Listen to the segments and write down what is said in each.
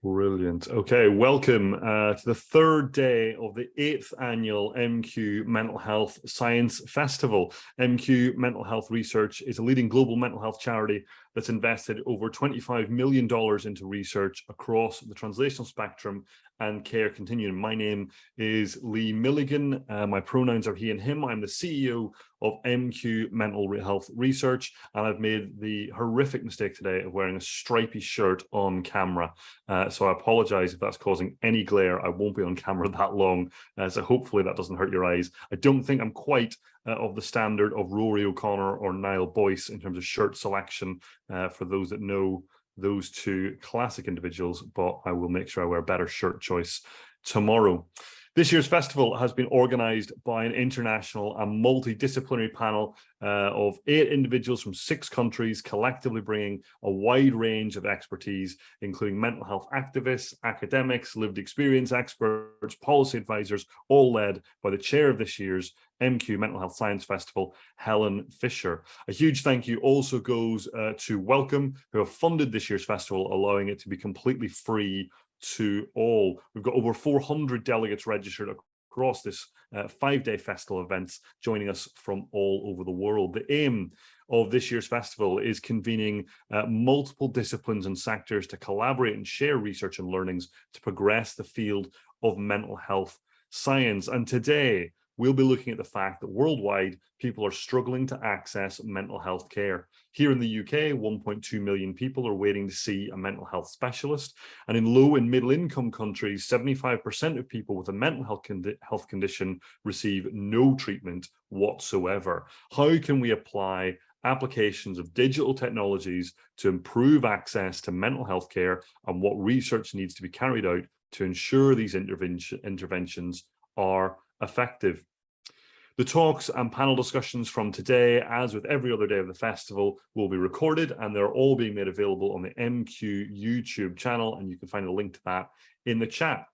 Brilliant. Okay, welcome to the third day of the 8th annual MQ Mental Health Science Festival. MQ Mental Health Research is a leading global mental health charity that's invested over $25 million into research across the translational spectrum and care continuum. My name is Lee Milligan. My pronouns are he and him. I'm the CEO of MQ Mental Health Research, and I've made the horrific mistake today of wearing a stripy shirt on camera. So I apologize if that's causing any glare. I won't be on camera that long, so hopefully that doesn't hurt your eyes. I don't think I'm quite of the standard of Rory O'Connor or Niall Boyce in terms of shirt selection, for those that know those two classic individuals, but I will make sure I wear a better shirt choice tomorrow. This year's festival has been organised by an international and multidisciplinary panel of 8 individuals from 6 countries, collectively bringing a wide range of expertise, including mental health activists, academics, lived experience experts, policy advisors, all led by the chair of this year's MQ Mental Health Science Festival, Helen Fisher. A huge thank you also goes to Wellcome, who have funded this year's festival, allowing it to be completely free to all. We've got over 400 delegates registered across this 5-day festival events, joining us from all over the world. The aim of this year's festival is convening multiple disciplines and sectors to collaborate and share research and learnings to progress the field of mental health science. And today, we'll be looking at the fact that worldwide, people are struggling to access mental health care. Here in the UK, 1.2 million people are waiting to see a mental health specialist. And in low and middle income countries, 75% of people with a mental health condition receive no treatment whatsoever. How can we apply applications of digital technologies to improve access to mental health care, and what research needs to be carried out to ensure these interventions are effective? The talks and panel discussions from today, as with every other day of the festival, will be recorded, and they're all being made available on the MQ YouTube channel, and you can find a link to that in the chat.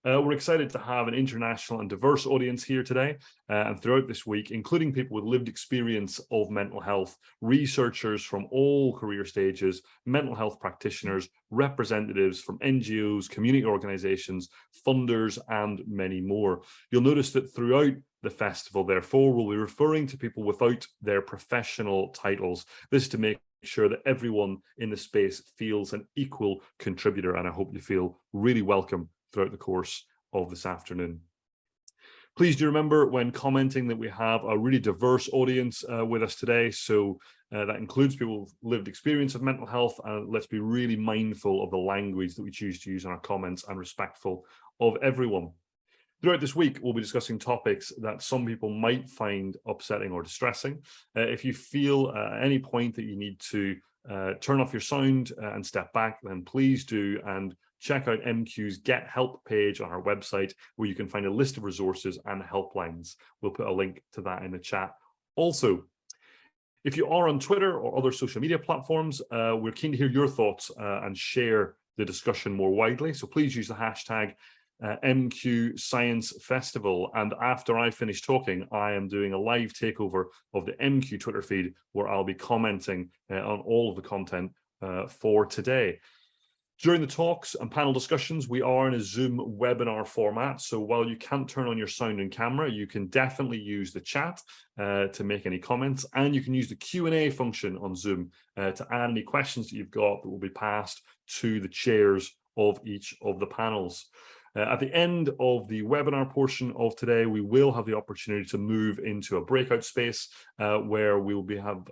We're excited to have an international and diverse audience here today and throughout this week, including people with lived experience of mental health, researchers from all career stages, mental health practitioners, representatives from NGOs, community organizations, funders, and many more. You'll notice that throughout the festival, therefore, we'll be referring to people without their professional titles. This is to make sure that everyone in the space feels an equal contributor, and I hope you feel really welcome throughout the course of this afternoon. Please do remember when commenting that we have a really diverse audience with us today. So that includes people with lived experience of mental health. Let's be really mindful of the language that we choose to use in our comments and respectful of everyone. Throughout this week, we'll be discussing topics that some people might find upsetting or distressing. If you feel at any point that you need to turn off your sound and step back, then please do, and check out MQ's Get Help page on our website, where you can find a list of resources and helplines. We'll put a link to that in the chat. Also, if you are on Twitter or other social media platforms, we're keen to hear your thoughts and share the discussion more widely. So please use the hashtag MQ Science Festival. And after I finish talking, I am doing a live takeover of the MQ Twitter feed, where I'll be commenting on all of the content for today. During the talks and panel discussions, we are in a Zoom webinar format. So while you can't turn on your sound and camera, you can definitely use the chat to make any comments, and you can use the Q&A function on Zoom to add any questions that you've got that will be passed to the chairs of each of the panels. At the end of the webinar portion of today, we will have the opportunity to move into a breakout space where we will have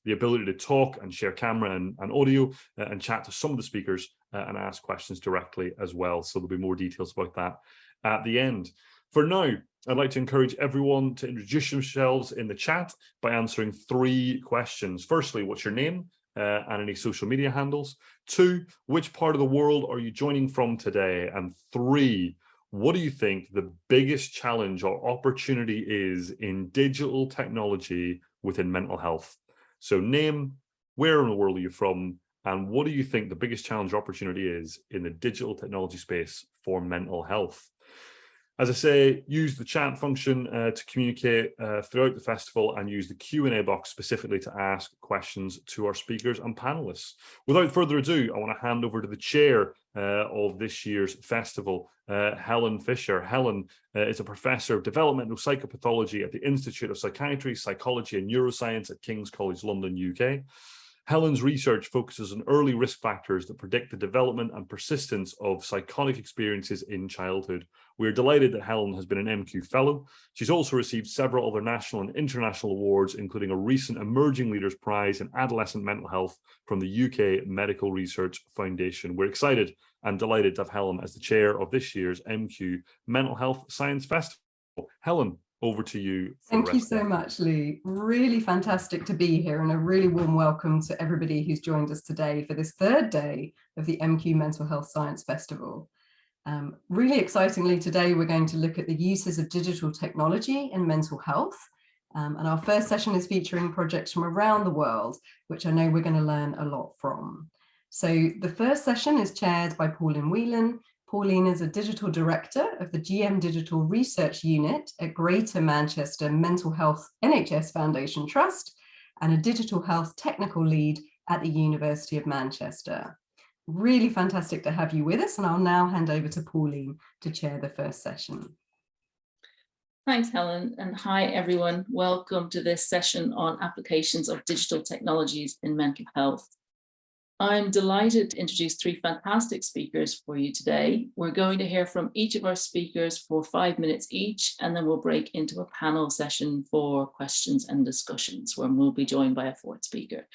the ability to talk and share camera and audio and chat to some of the speakers and ask questions directly as well. So there'll be more details about that at the end. For now, I'd like to encourage everyone to introduce themselves in the chat by answering 3 questions. Firstly, what's your name? And any social media handles. 2, which part of the world are you joining from today? And 3, what do you think the biggest challenge or opportunity is in digital technology within mental health? So name, where in the world are you from, and what do you think the biggest challenge or opportunity is in the digital technology space for mental health? As I say, use the chat function to communicate throughout the festival, and use the Q&A box specifically to ask questions to our speakers and panelists. Without further ado, I want to hand over to the chair of this year's festival, Helen Fisher. Helen is a professor of developmental psychopathology at the Institute of Psychiatry, Psychology and Neuroscience at King's College London, UK. Helen's research focuses on early risk factors that predict the development and persistence of psychotic experiences in childhood. We're delighted that Helen has been an MQ Fellow. She's also received several other national and international awards, including a recent Emerging Leaders Prize in Adolescent Mental Health from the UK Medical Research Foundation. We're excited and delighted to have Helen as the chair of this year's MQ Mental Health Science Festival. Helen, over to you. Thank you so much, Lee. Really fantastic to be here, and a really warm welcome to everybody who's joined us today for this third day of the MQ Mental Health Science Festival. Really excitingly, today we're going to look at the uses of digital technology in mental health. And our first session is featuring projects from around the world, which I know we're going to learn a lot from. So the first session is chaired by Pauline Whelan. Pauline is a digital director of the GM Digital Research Unit at Greater Manchester Mental Health NHS Foundation Trust, and a digital health technical lead at the University of Manchester. Really fantastic to have you with us, and I'll now hand over to Pauline to chair the first session. Thanks, Helen, and hi everyone. Welcome to this session on applications of digital technologies in mental health. I'm delighted to introduce three fantastic speakers for you today. We're going to hear from each of our speakers for 5 minutes each, and then we'll break into a panel session for questions and discussions, where we'll be joined by a fourth speaker.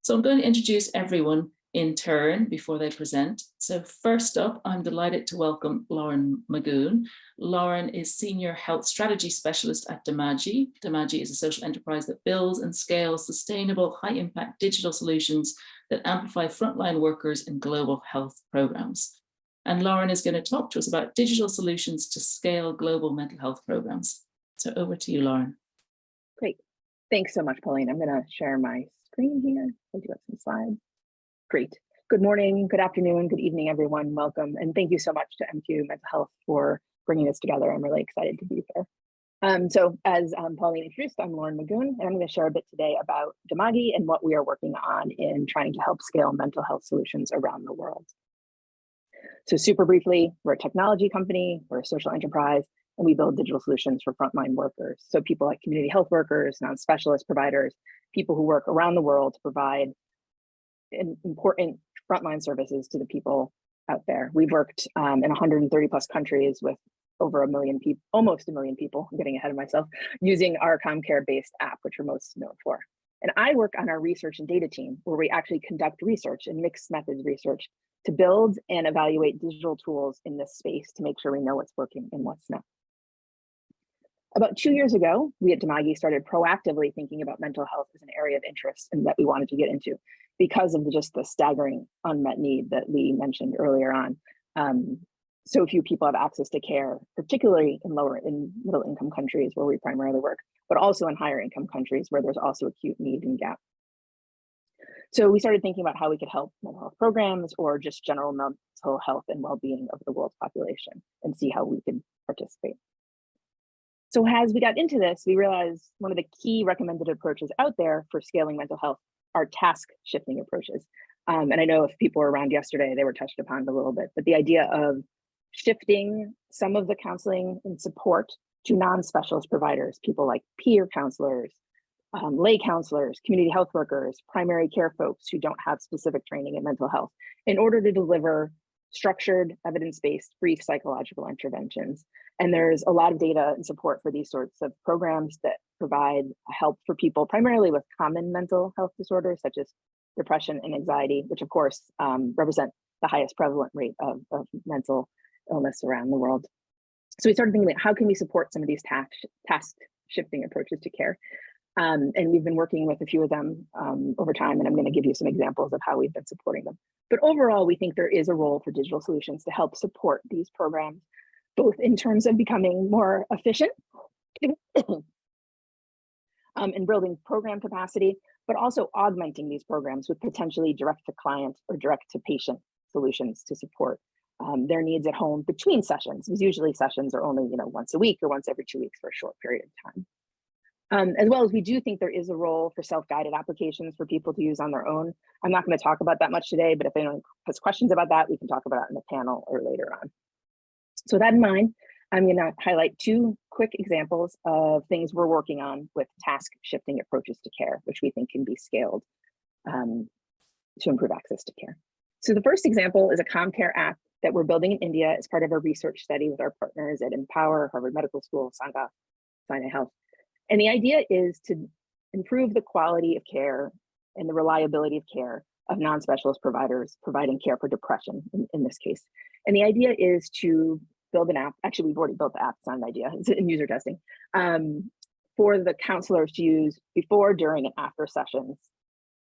So I'm going to introduce everyone in turn before they present. So first up, I'm delighted to welcome Lauren Magoon. Lauren is Senior Health Strategy Specialist at Damagy. Damagy is a social enterprise that builds and scales sustainable, high-impact digital solutions that amplify frontline workers in global health programs. And Lauren is going to talk to us about digital solutions to scale global mental health programs. So over to you, Lauren. Great. Thanks so much, Pauline. I'm going to share my screen here. I do have some slides. Great. Good morning, good afternoon, good evening, everyone. Welcome. And thank you so much to MQ Mental Health for bringing this together. I'm really excited to be here. So as Pauline introduced, I'm Lauren Magoon, and I'm going to share a bit today about Damagy and what we are working on in trying to help scale mental health solutions around the world. So super briefly, we're a technology company, we're a social enterprise, and we build digital solutions for frontline workers. So people like community health workers, non-specialist providers, people who work around the world to provide important frontline services to the people out there. We've worked in 130 plus countries with over 1 million people, almost 1 million people, I'm getting ahead of myself, using our ComCare-based app, which we're most known for. And I work on our research and data team, where we actually conduct research and mixed methods research to build and evaluate digital tools in this space to make sure we know what's working and what's not. About 2 years ago, we at Damagy started proactively thinking about mental health as an area of interest and that we wanted to get into because of just the staggering unmet need that Lee mentioned earlier on. So few people have access to care, particularly in middle income countries where we primarily work, but also in higher income countries where there's also acute need and gap. So we started thinking about how we could help mental health programs or just general mental health and well-being of the world's population and see how we could participate. So as we got into this, we realized one of the key recommended approaches out there for scaling mental health are task shifting approaches. And I know if people were around yesterday, they were touched upon a little bit, but the idea of shifting some of the counseling and support to non-specialist providers, people like peer counselors, lay counselors, community health workers, primary care folks who don't have specific training in mental health, in order to deliver structured, evidence-based, brief psychological interventions. And there's a lot of data and support for these sorts of programs that provide help for people primarily with common mental health disorders, such as depression and anxiety, which of course represent the highest prevalent rate of mental illness around the world. So we started thinking about how can we support some of these task shifting approaches to care. And we've been working with a few of them over time, and I'm going to give you some examples of how we've been supporting them. But overall, we think there is a role for digital solutions to help support these programs, both in terms of becoming more efficient and building program capacity, but also augmenting these programs with potentially direct to client or direct to patient solutions to support their needs at home between sessions, because usually sessions are only once a week or once every 2 weeks for a short period of time. As well as we do think there is a role for self-guided applications for people to use on their own. I'm not going to talk about that much today, but if anyone has questions about that, we can talk about it in the panel or later on. So with that in mind, I'm going to highlight 2 quick examples of things we're working on with task shifting approaches to care, which we think can be scaled to improve access to care. So the first example is a CommCare app that we're building in India as part of a research study with our partners at Empower, Harvard Medical School, Sangha, Sinai Health. And the idea is to improve the quality of care and the reliability of care of non-specialist providers providing care for depression in this case. And the idea is to build an app. Actually, we've already built the app. It's not an idea. It's in user testing for the counselors to use before, during, and after sessions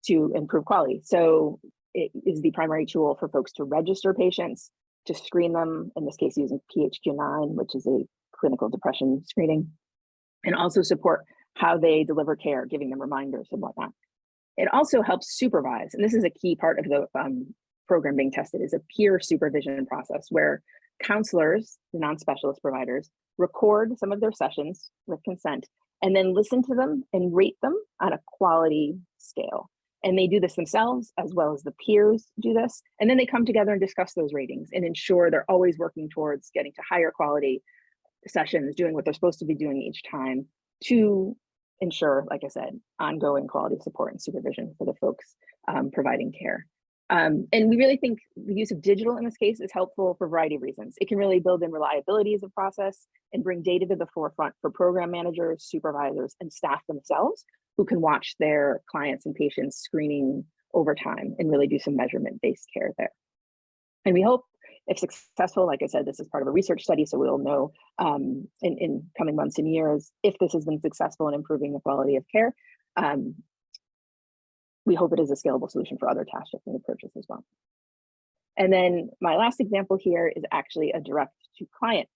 to improve quality. So it is the primary tool for folks to register patients, to screen them, in this case using PHQ-9, which is a clinical depression screening, and also support how they deliver care, giving them reminders and whatnot. It also helps supervise, and this is a key part of the program being tested, is a peer supervision process where counselors, the non-specialist providers, record some of their sessions with consent and then listen to them and rate them on a quality scale. And they do this themselves as well as the peers do this. And then they come together and discuss those ratings and ensure they're always working towards getting to higher quality sessions, doing what they're supposed to be doing each time to ensure, like I said, ongoing quality support and supervision for the folks providing care. And we really think the use of digital in this case is helpful for a variety of reasons. It can really build in reliability as a process and bring data to the forefront for program managers, supervisors, and staff themselves who can watch their clients and patients screening over time and really do some measurement-based care there. And we hope, if successful, like I said, this is part of a research study, so we'll know in coming months and years if this has been successful in improving the quality of care. We hope it is a scalable solution for other task shifting approaches as well. And then my last example here is actually a direct to client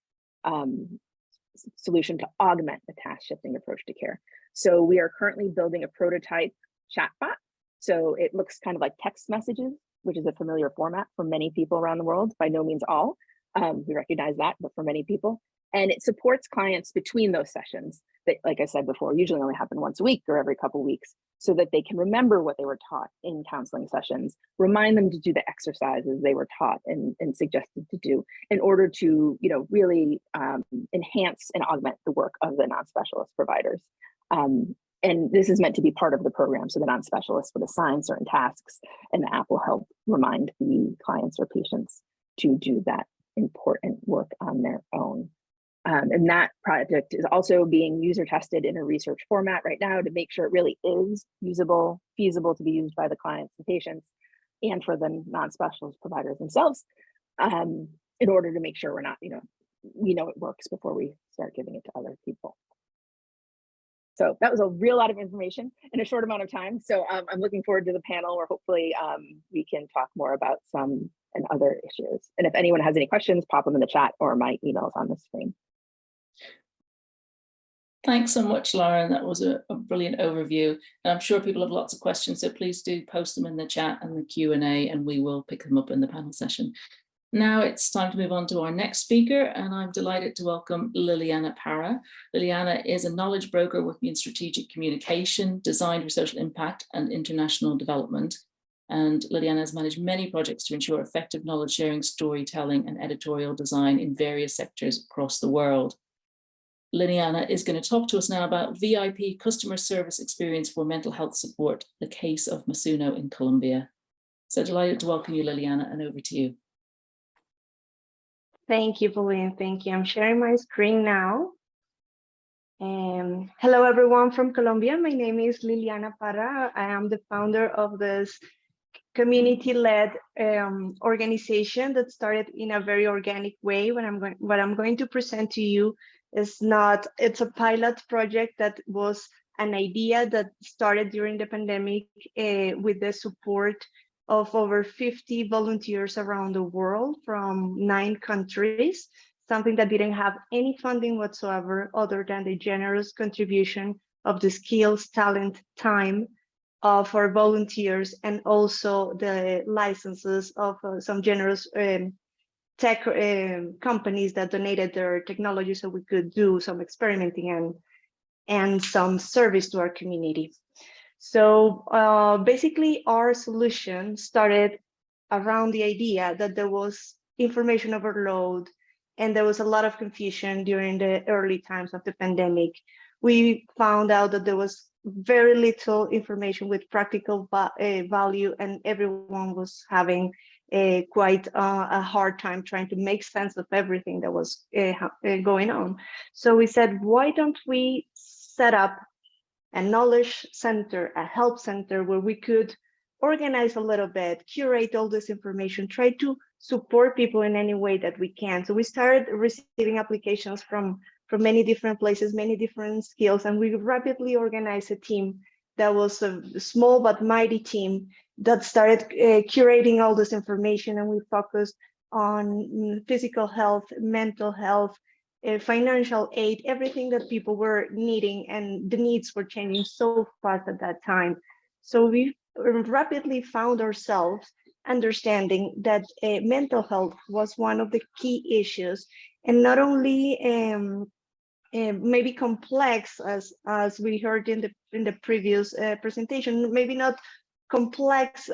solution to augment the task shifting approach to care. So we are currently building a prototype chatbot. So it looks kind of like text messages, which is a familiar format for many people around the world, by no means all. We recognize that, but for many people. And it supports clients between those sessions that, like I said before, usually only happen once a week or every couple of weeks, so that they can remember what they were taught in counseling sessions, remind them to do the exercises they were taught and suggested to do in order to, really enhance and augment the work of the non-specialist providers. And this is meant to be part of the program, so the non-specialists would assign certain tasks, and the app will help remind the clients or patients to do that important work on their own. And that project is also being user tested in a research format right now to make sure it really is usable, feasible to be used by the clients and patients, and for the non-specialist providers themselves, in order to make sure we're not, we know it works before we start giving it to other people. So that was a real lot of information in a short amount of time. So I'm looking forward to the panel where hopefully we can talk more about some and other issues. And if anyone has any questions, pop them in the chat or my email's on the screen. Thanks so much, Lauren. That was a brilliant overview. And I'm sure people have lots of questions, so please do post them in the chat and the Q&A, and we will pick them up in the panel session. Now it's time to move on to our next speaker, and I'm delighted to welcome Liliana Parra. Liliana is a knowledge broker working in strategic communication, design for social impact, and international development. And Liliana has managed many projects to ensure effective knowledge sharing, storytelling, and editorial design in various sectors across the world. Liliana is going to talk to us now about VIP customer service experience for mental health support, the case of Masuno in Colombia. So delighted to welcome you, Liliana, and over to you. Thank you, Pauline. Thank you. I'm sharing my screen now. Hello, everyone from Colombia. My name is Liliana Parra. I am the founder of this community-led organization that started in a very organic way. What I'm going to present to you is it's a pilot project that was an idea that started during the pandemic with the support of over 50 volunteers around the world from 9 countries, something that didn't have any funding whatsoever other than the generous contribution of the skills, talent, time of our volunteers, and also the licenses of some generous tech companies that donated their technology so we could do some experimenting and some service to our community. So basically our solution started around the idea that there was information overload and there was a lot of confusion during the early times of the pandemic. We found out that there was very little information with practical value, and everyone was having quite a hard time trying to make sense of everything that was going on. So we said, why don't we set up a knowledge center, a help center, where we could organize a little bit, curate all this information, try to support people in any way that we can. So we started receiving applications from many different places, many different skills, and we rapidly organized a team that was a small but mighty team that started curating all this information, and we focused on physical health, mental health, financial aid, everything that people were needing, and the needs were changing so fast at that time. So we rapidly found ourselves understanding that mental health was one of the key issues, and not only maybe complex, as we heard in the previous presentation, maybe not complex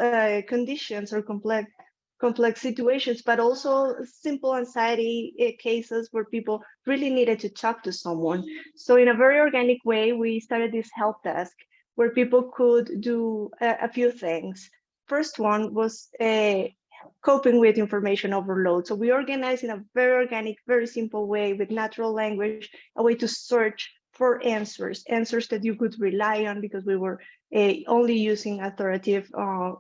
conditions or complex situations, but also simple anxiety cases where people really needed to talk to someone. So in a very organic way, we started this help desk where people could do a few things. First one was coping with information overload. So we organized in a very organic, very simple way with natural language, a way to search for answers that you could rely on, because we were only using authoritative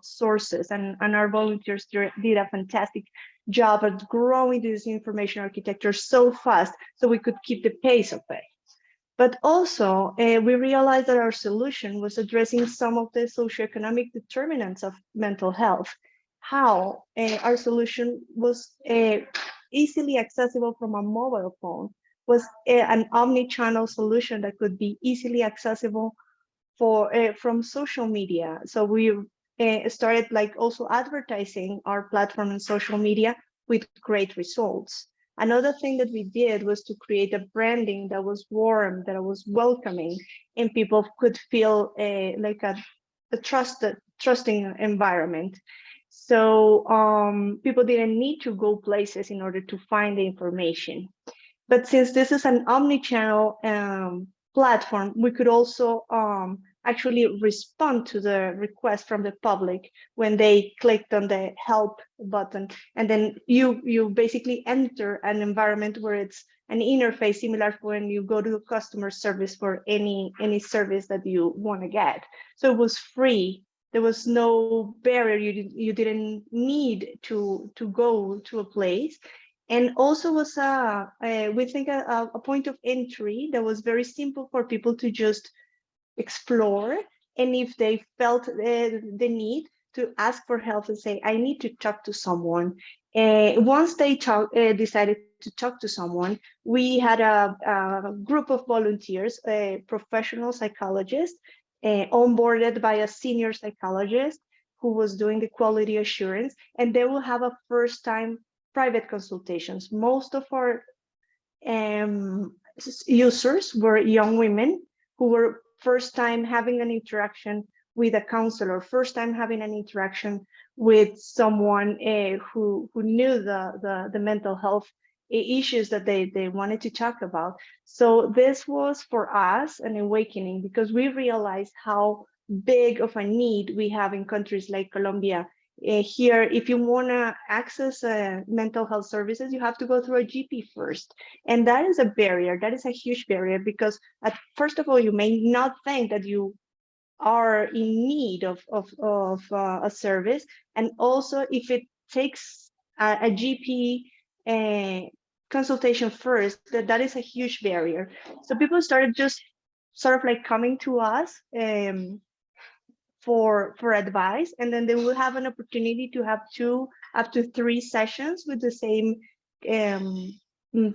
sources, and our volunteers did a fantastic job at growing this information architecture so fast so we could keep the pace of it. But also we realized that our solution was addressing some of the socioeconomic determinants of mental health. How our solution was easily accessible from a mobile phone, was an omni-channel solution that could be easily accessible from social media. So we started like also advertising our platform on social media with great results. Another thing that we did was to create a branding that was warm, that was welcoming, and people could feel like a trusting environment. So people didn't need to go places in order to find the information. But since this is an omni-channel platform, we could also actually respond to the request from the public when they clicked on the help button. And then you basically enter an environment where it's an interface similar to when you go to customer service for any service that you want to get. So it was free. There was no barrier. You didn't need to go to a place. And also was we think a point of entry that was very simple for people to just explore, and if they felt the need to ask for help and say, I need to talk to someone. Once they decided to talk to someone, we had a group of volunteers, professional psychologists, onboarded by a senior psychologist who was doing the quality assurance, and they will have a first-time private consultations. Most of our users were young women who were first time having an interaction with a counselor, first time having an interaction with someone who knew the mental health issues that they wanted to talk about. So this was for us an awakening, because we realized how big of a need we have in countries like Colombia. Here, if you want to access mental health services, you have to go through a GP first. And that is a barrier. That is a huge barrier, because first of all, you may not think that you are in need of a service. And also, if it takes a GP consultation first, that is a huge barrier. So people started just sort of like coming to us for advice, and then they will have an opportunity to have 2 up to 3 sessions with the same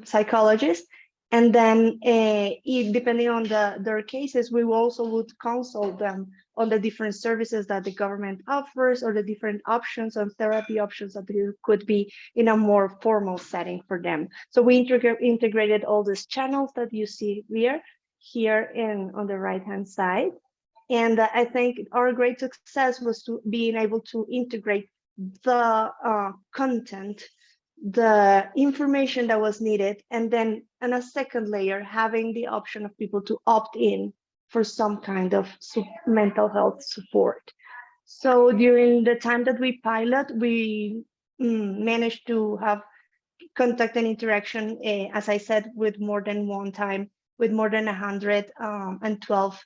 psychologist, And then depending on their cases, we also would consult them on the different services that the government offers or the different options and therapy options that there could be in a more formal setting for them. So we integrated all these channels that you see here on the right-hand side. And I think our great success was to being able to integrate the content, the information that was needed, and then in a second layer, having the option of people to opt in for some kind of mental health support. So during the time that we pilot, we managed to have contact and interaction, as I said, with more than one time, with more than 112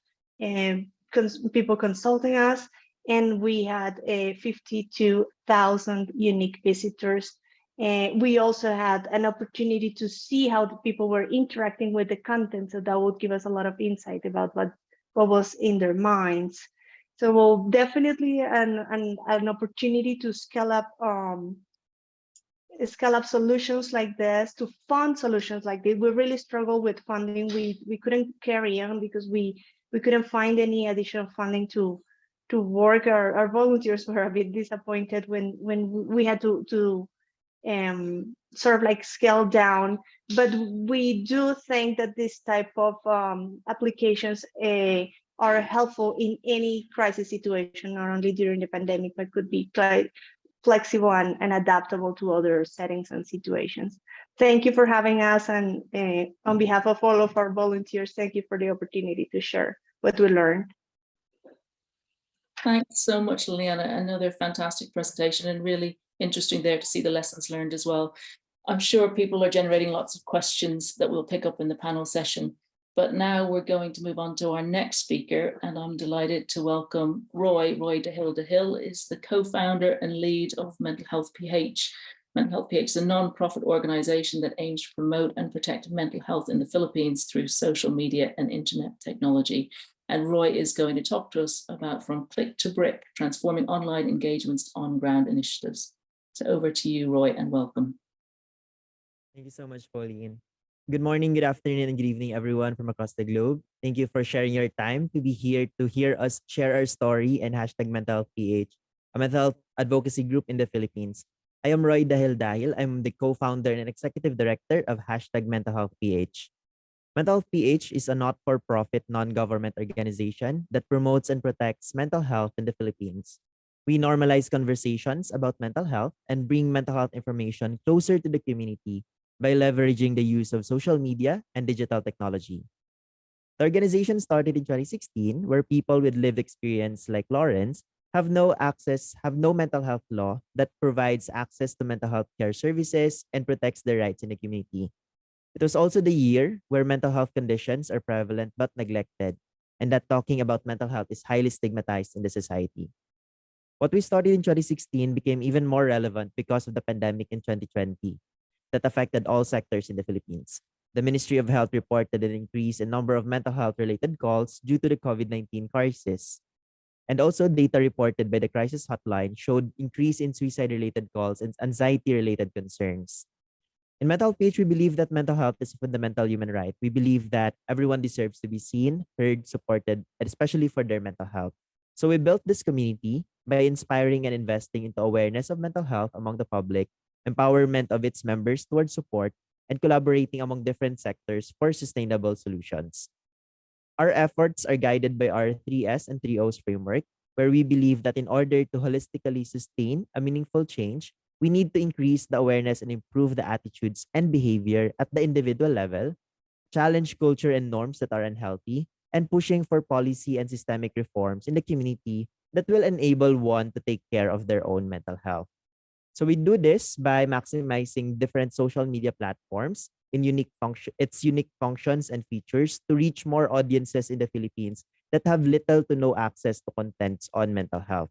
people consulting us, and we had 52,000 unique visitors. We also had an opportunity to see how the people were interacting with the content, so that would give us a lot of insight about what was in their minds. So we'll definitely an opportunity to scale up solutions like this, to fund solutions like this. We really struggle with funding. We couldn't carry on because we couldn't find any additional funding to work. Our volunteers were a bit disappointed when we had to sort of like scale down. But we do think that this type of applications are helpful in any crisis situation, not only during the pandemic, but could be flexible and adaptable to other settings and situations. Thank you for having us, and on behalf of all of our volunteers, thank you for the opportunity to share what we learned. Thanks so much, Liliana. Another fantastic presentation, and really interesting there to see the lessons learned as well. I'm sure people are generating lots of questions that we'll pick up in the panel session. But now we're going to move on to our next speaker, and I'm delighted to welcome Roy. Roy DeHill. DeHill is the co-founder and lead of Mental Health PH. Mental Health PH is a non-profit organization that aims to promote and protect mental health in the Philippines through social media and internet technology. And Roy is going to talk to us about From Click to Brick, transforming online engagements to on-ground initiatives. So over to you, Roy, and welcome. Thank you so much, Pauline. Good morning, good afternoon, and good evening, everyone from across the globe. Thank you for sharing your time to be here to hear us share our story and hashtag Mental Health PH, a mental health advocacy group in the Philippines. I am Roy DeHill Dahil. I'm the co-founder and executive director of hashtag Mental Health PH. Mental Health PH is a not-for-profit, non-government organization that promotes and protects mental health in the Philippines. We normalize conversations about mental health and bring mental health information closer to the community by leveraging the use of social media and digital technology. The organization started in 2016, where people with lived experience like Lawrence have no mental health law that provides access to mental health care services and protects their rights in the community. It was also the year where mental health conditions are prevalent but neglected, and that talking about mental health is highly stigmatized in the society. What we started in 2016 became even more relevant because of the pandemic in 2020 that affected all sectors in the Philippines. The Ministry of Health reported an increase in number of mental health-related calls due to the COVID-19 crisis. And also data reported by the crisis hotline showed increase in suicide-related calls and anxiety-related concerns. In Mental Health PH, we believe that mental health is a fundamental human right. We believe that everyone deserves to be seen, heard, supported, and especially for their mental health. So we built this community by inspiring and investing into awareness of mental health among the public, empowerment of its members towards support, and collaborating among different sectors for sustainable solutions. Our efforts are guided by our 3S and 3Os framework, where we believe that in order to holistically sustain a meaningful change, we need to increase the awareness and improve the attitudes and behavior at the individual level, challenge culture and norms that are unhealthy, and pushing for policy and systemic reforms in the community that will enable one to take care of their own mental health. So we do this by maximizing different social media platforms in unique functions and features to reach more audiences in the Philippines that have little to no access to contents on mental health.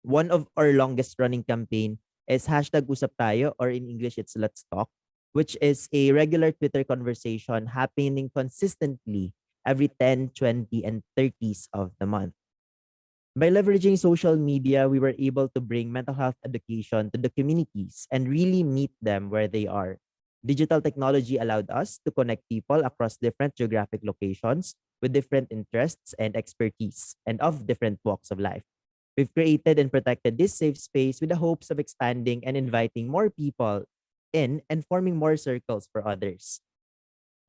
One of our longest running campaign is hashtag Usap Tayo, or in English, it's Let's Talk, which is a regular Twitter conversation happening consistently every 10, 20, and 30s of the month. By leveraging social media, we were able to bring mental health education to the communities and really meet them where they are. Digital technology allowed us to connect people across different geographic locations with different interests and expertise and of different walks of life. We've created and protected this safe space with the hopes of expanding and inviting more people in and forming more circles for others.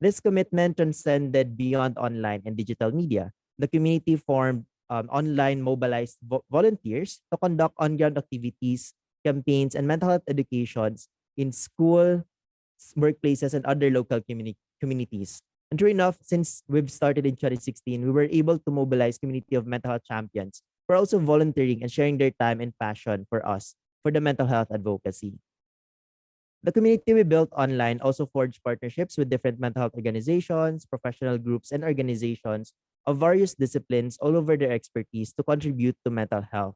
This commitment transcended beyond online and digital media. The community formed online mobilized volunteers to conduct on-ground activities, campaigns, and mental health educations in school, workplaces, and other local communities. And true enough, since we've started in 2016, we were able to mobilize community of mental health champions who are also volunteering and sharing their time and passion for us for the mental health advocacy. The community we built online also forged partnerships with different mental health organizations, professional groups, and organizations of various disciplines all over their expertise to contribute to mental health.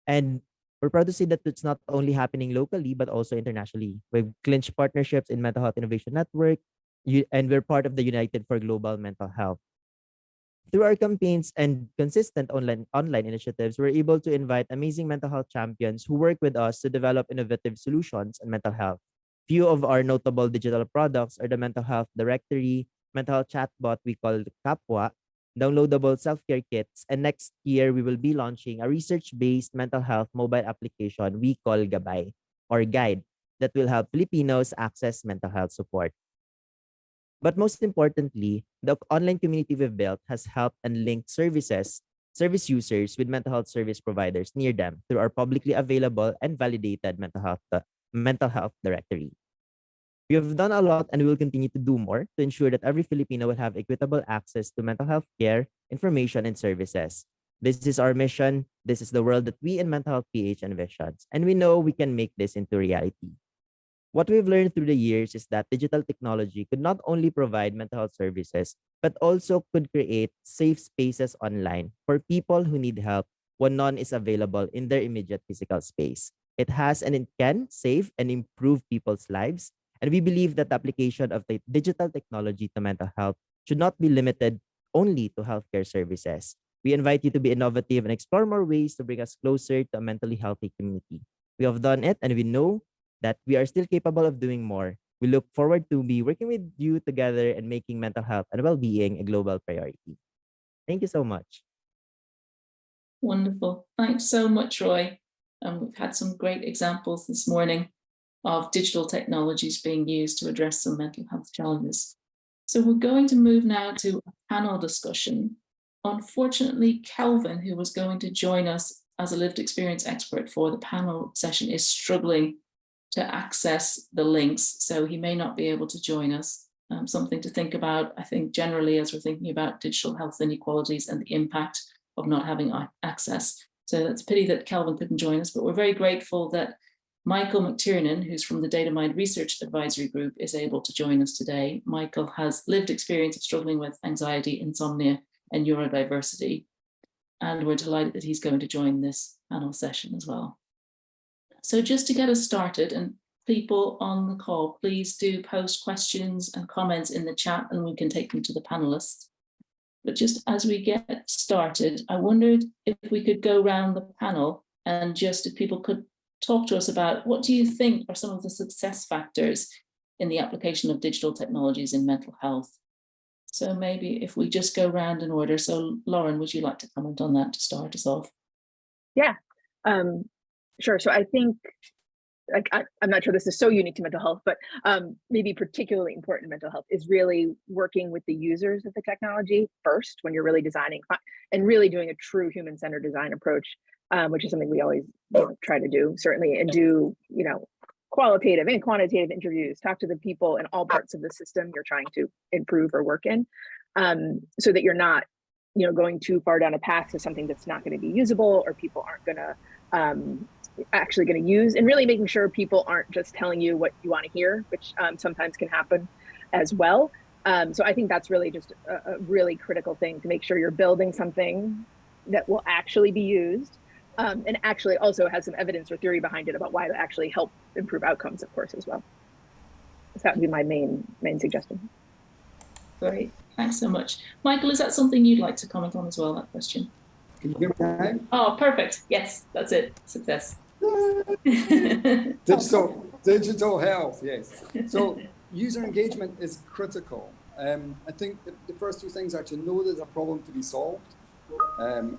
And we're proud to see that it's not only happening locally, but also internationally. We've clinched partnerships in Mental Health Innovation Network, and we're part of the United for Global Mental Health. Through our campaigns and consistent online initiatives, we're able to invite amazing mental health champions who work with us to develop innovative solutions in mental health. Few of our notable digital products are the Mental Health Directory, mental health chatbot we call Kapwa, downloadable self-care kits, and next year we will be launching a research-based mental health mobile application we call Gabay or Guide that will help Filipinos access mental health support. But most importantly, the online community we've built has helped and linked service users with mental health service providers near them through our publicly available and validated mental health directory. We have done a lot and we will continue to do more to ensure that every Filipino will have equitable access to mental health care, information, and services. This is our mission. This is the world that we in Mental Health PH envisions, and we know we can make this into reality. What we've learned through the years is that digital technology could not only provide mental health services, but also could create safe spaces online for people who need help when none is available in their immediate physical space. It has and it can save and improve people's lives. And we believe that the application of the digital technology to mental health should not be limited only to healthcare services. We invite you to be innovative and explore more ways to bring us closer to a mentally healthy community. We have done it and we know that we are still capable of doing more. We look forward to be working with you together and making mental health and well-being a global priority. Thank you so much. Wonderful. Thanks so much, Roy. We've had some great examples this morning of digital technologies being used to address some mental health challenges. So we're going to move now to a panel discussion. Unfortunately, Kelvin, who was going to join us as a lived experience expert for the panel session, is struggling to access the links, so he may not be able to join us. Something to think about, I think, generally as we're thinking about digital health inequalities and the impact of not having access. So it's a pity that Kelvin couldn't join us, but we're very grateful that Michael McTiernan, who's from the DataMind Research Advisory Group, is able to join us today. Michael has lived experience of struggling with anxiety, insomnia, and neurodiversity, and we're delighted that he's going to join this panel session as well. So just to get us started, and people on the call, please do post questions and comments in the chat and we can take them to the panelists. But just as we get started, I wondered if we could go around the panel and just if people could talk to us about what do you think are some of the success factors in the application of digital technologies in mental health? So maybe if we just go round in order. So Lauren, would you like to comment on that to start us off? Yeah, sure. So I think, I'm not sure this is so unique to mental health, but maybe particularly important in mental health is really working with the users of the technology first when you're really designing and really doing a true human-centered design approach, which is something we always try to do, certainly, and do, qualitative and quantitative interviews, talk to the people in all parts of the system you're trying to improve or work in, so that you're not, going too far down a path to something that's not going to be usable or people aren't going to actually going to use, and really making sure people aren't just telling you what you want to hear, which sometimes can happen as well. So I think that's really just a really critical thing to make sure you're building something that will actually be used, and actually also has some evidence or theory behind it about why it actually help improve outcomes, of course, as well. So that would be my main suggestion. Great, thanks so much. Michael, is that something you'd like to comment on as well, that question? Can you hear me now? Oh, perfect. Yes, that's it. Success. So Digital health, yes. So user engagement is critical. I think the first two things are to know there's a problem to be solved, and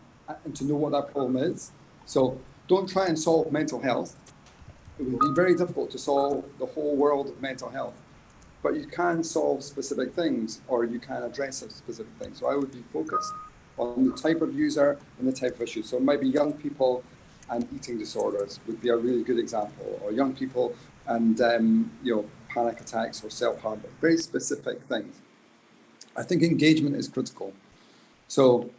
to know what that problem is. So don't try and solve mental health. It would be very difficult to solve the whole world of mental health, but you can solve specific things, or you can address specific things. So I would be focused on the type of user and the type of issue. So it might be young people and eating disorders would be a really good example, or young people and panic attacks or self-harm, but very specific things. I think engagement is critical. So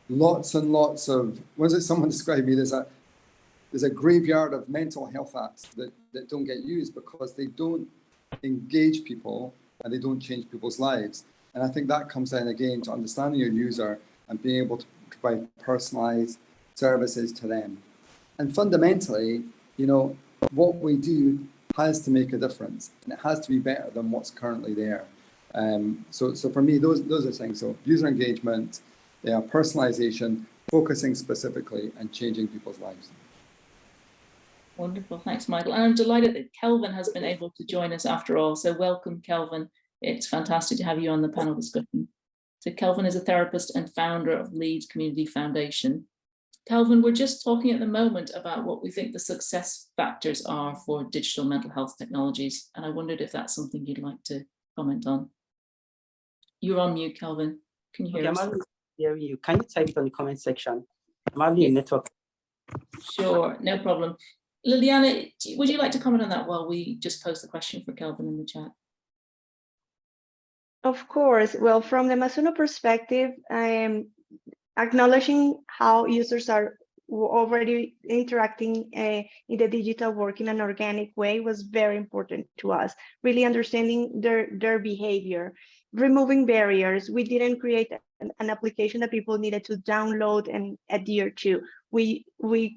lots and lots of, someone described me, there's a graveyard of mental health apps that don't get used because they don't engage people and they don't change people's lives. And I think that comes down again to understanding your user and being able to provide personalized services to them. And fundamentally, what we do has to make a difference, and it has to be better than what's currently there. So for me, those are things. So user engagement, personalization, focusing specifically, and changing people's lives. Wonderful, thanks, Michael. And I'm delighted that Kelvin has been able to join us after all. So welcome, Kelvin. It's fantastic to have you on the panel discussion. So Kelvin is a therapist and founder of Leeds Community Foundation. Kelvin, we're just talking at the moment about what we think the success factors are for digital mental health technologies. And I wondered if that's something you'd like to comment on. You're on mute, Kelvin. Can you hear us? I'm able to hear you. Can you type it on the comment section? I'm having a network. Sure, no problem. Liliana, would you like to comment on that while we just post the question for Kelvin in the chat? Of course. Well, from the Masuno perspective, I am acknowledging how users are already interacting in the digital work in an organic way was very important to us. Really understanding their behavior, removing barriers. We didn't create an application that people needed to download and adhere to. We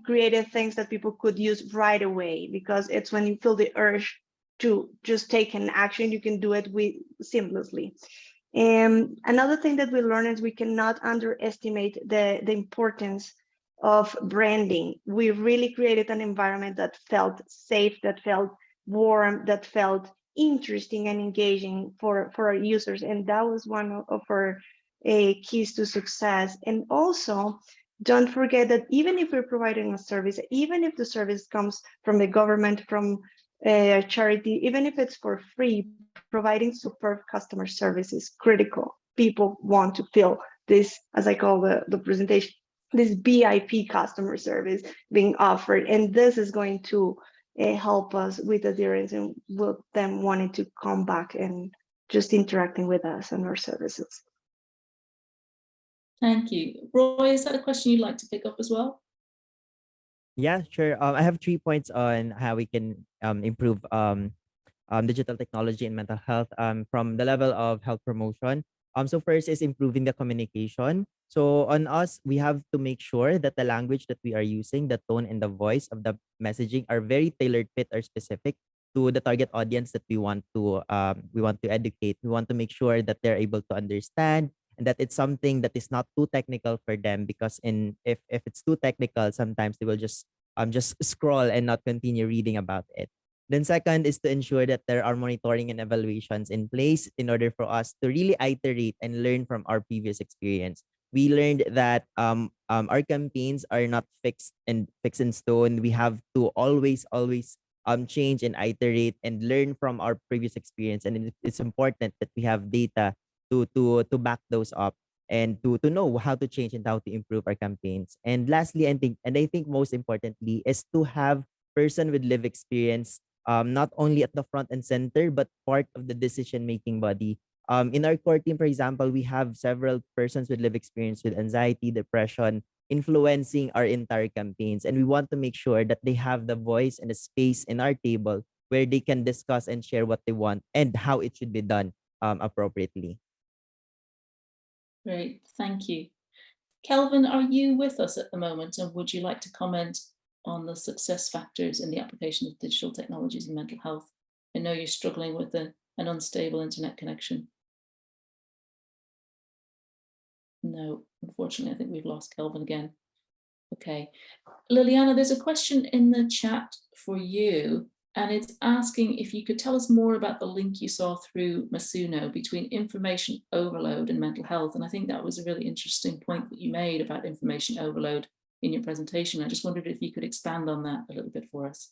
created things that people could use right away, because it's when you feel the urge to just take an action, you can do it seamlessly. And another thing that we learned is we cannot underestimate the importance of branding. We really created an environment that felt safe, that felt warm, that felt interesting and engaging for our users. And that was one of our keys to success. And also, don't forget that even if we're providing a service, even if the service comes from the government, from a charity, even if it's for free, providing superb customer service is critical. People want to feel this, as I call the presentation, this VIP customer service being offered. And this is going to help us with adherence and with them wanting to come back and just interacting with us and our services. Thank you. Roy, is that a question you'd like to pick up as well? Yeah, sure. I have 3 points on how we can improve digital technology and mental health from the level of health promotion. So first is improving the communication. So on us, we have to make sure that the language that we are using, the tone and the voice of the messaging are very tailored fit or specific to the target audience that we want to educate. We want to make sure that they're able to understand, and that it's something that is not too technical for them, because if it's too technical, sometimes they will just scroll and not continue reading about it. Then second is to ensure that there are monitoring and evaluations in place in order for us to really iterate and learn from our previous experience. We learned that our campaigns are not fixed in stone. We have to always change and iterate and learn from our previous experience. And it's important that we have data to back those up and to know how to change and how to improve our campaigns. And lastly, I think most importantly is to have person with lived experience, not only at the front and center, but part of the decision-making body. In our core team, for example, we have several persons with lived experience with anxiety, depression, influencing our entire campaigns. And we want to make sure that they have the voice and the space in our table where they can discuss and share what they want and how it should be done appropriately. Great, thank you. Kelvin, are you with us at the moment, and would you like to comment on the success factors in the application of digital technologies in mental health? I know you're struggling with an unstable internet connection. No, unfortunately, I think we've lost Kelvin again. Okay. Liliana, there's a question in the chat for you. And it's asking if you could tell us more about the link you saw through Masuno between information overload and mental health. And I think that was a really interesting point that you made about information overload in your presentation. I just wondered if you could expand on that a little bit for us.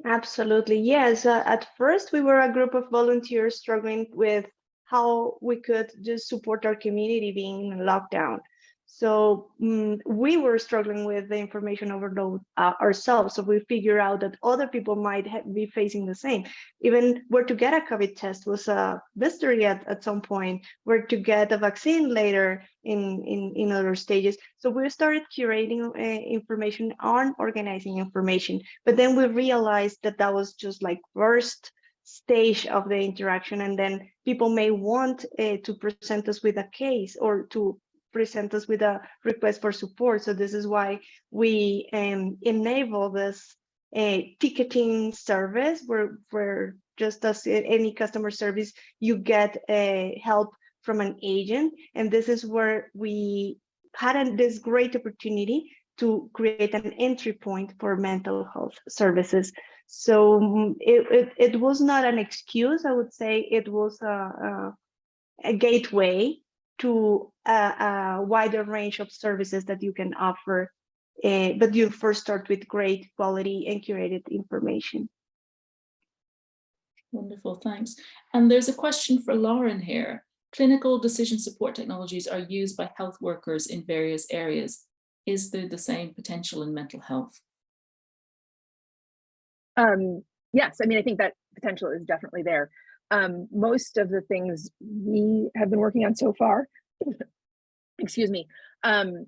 Absolutely. Yes. At first, we were a group of volunteers struggling with how we could just support our community being in lockdown. So we were struggling with the information overload ourselves. So we figured out that other people might be facing the same. Even where to get a COVID test was a mystery at some point, where to get a vaccine later in other stages. So we started curating information on organizing information. But then we realized that that was just like first stage of the interaction. And then people may want to present us with a case or to present us with a request for support. So this is why we enable this ticketing service where just as any customer service, you get help from an agent. And this is where we had this great opportunity to create an entry point for mental health services. So it was not an excuse, I would say it was a gateway to a wider range of services that you can offer, but you first start with great quality and curated information. Wonderful, thanks. And there's a question for Lauren here. Clinical decision support technologies are used by health workers in various areas. Is there the same potential in mental health? Yes, I mean, I think that potential is definitely there. Most of the things we have been working on so far, excuse me, don't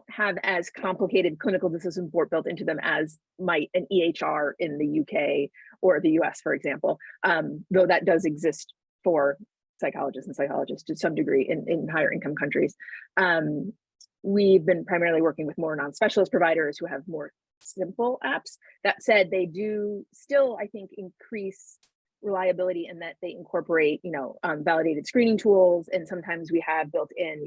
have as complicated clinical decision support built into them as might an EHR in the UK or the US, for example, though that does exist for psychologists and psychologists to some degree in higher income countries. We've been primarily working with more non-specialist providers who have more simple apps. That said, they do still, I think, increase reliability in that they incorporate, validated screening tools, and sometimes we have built in,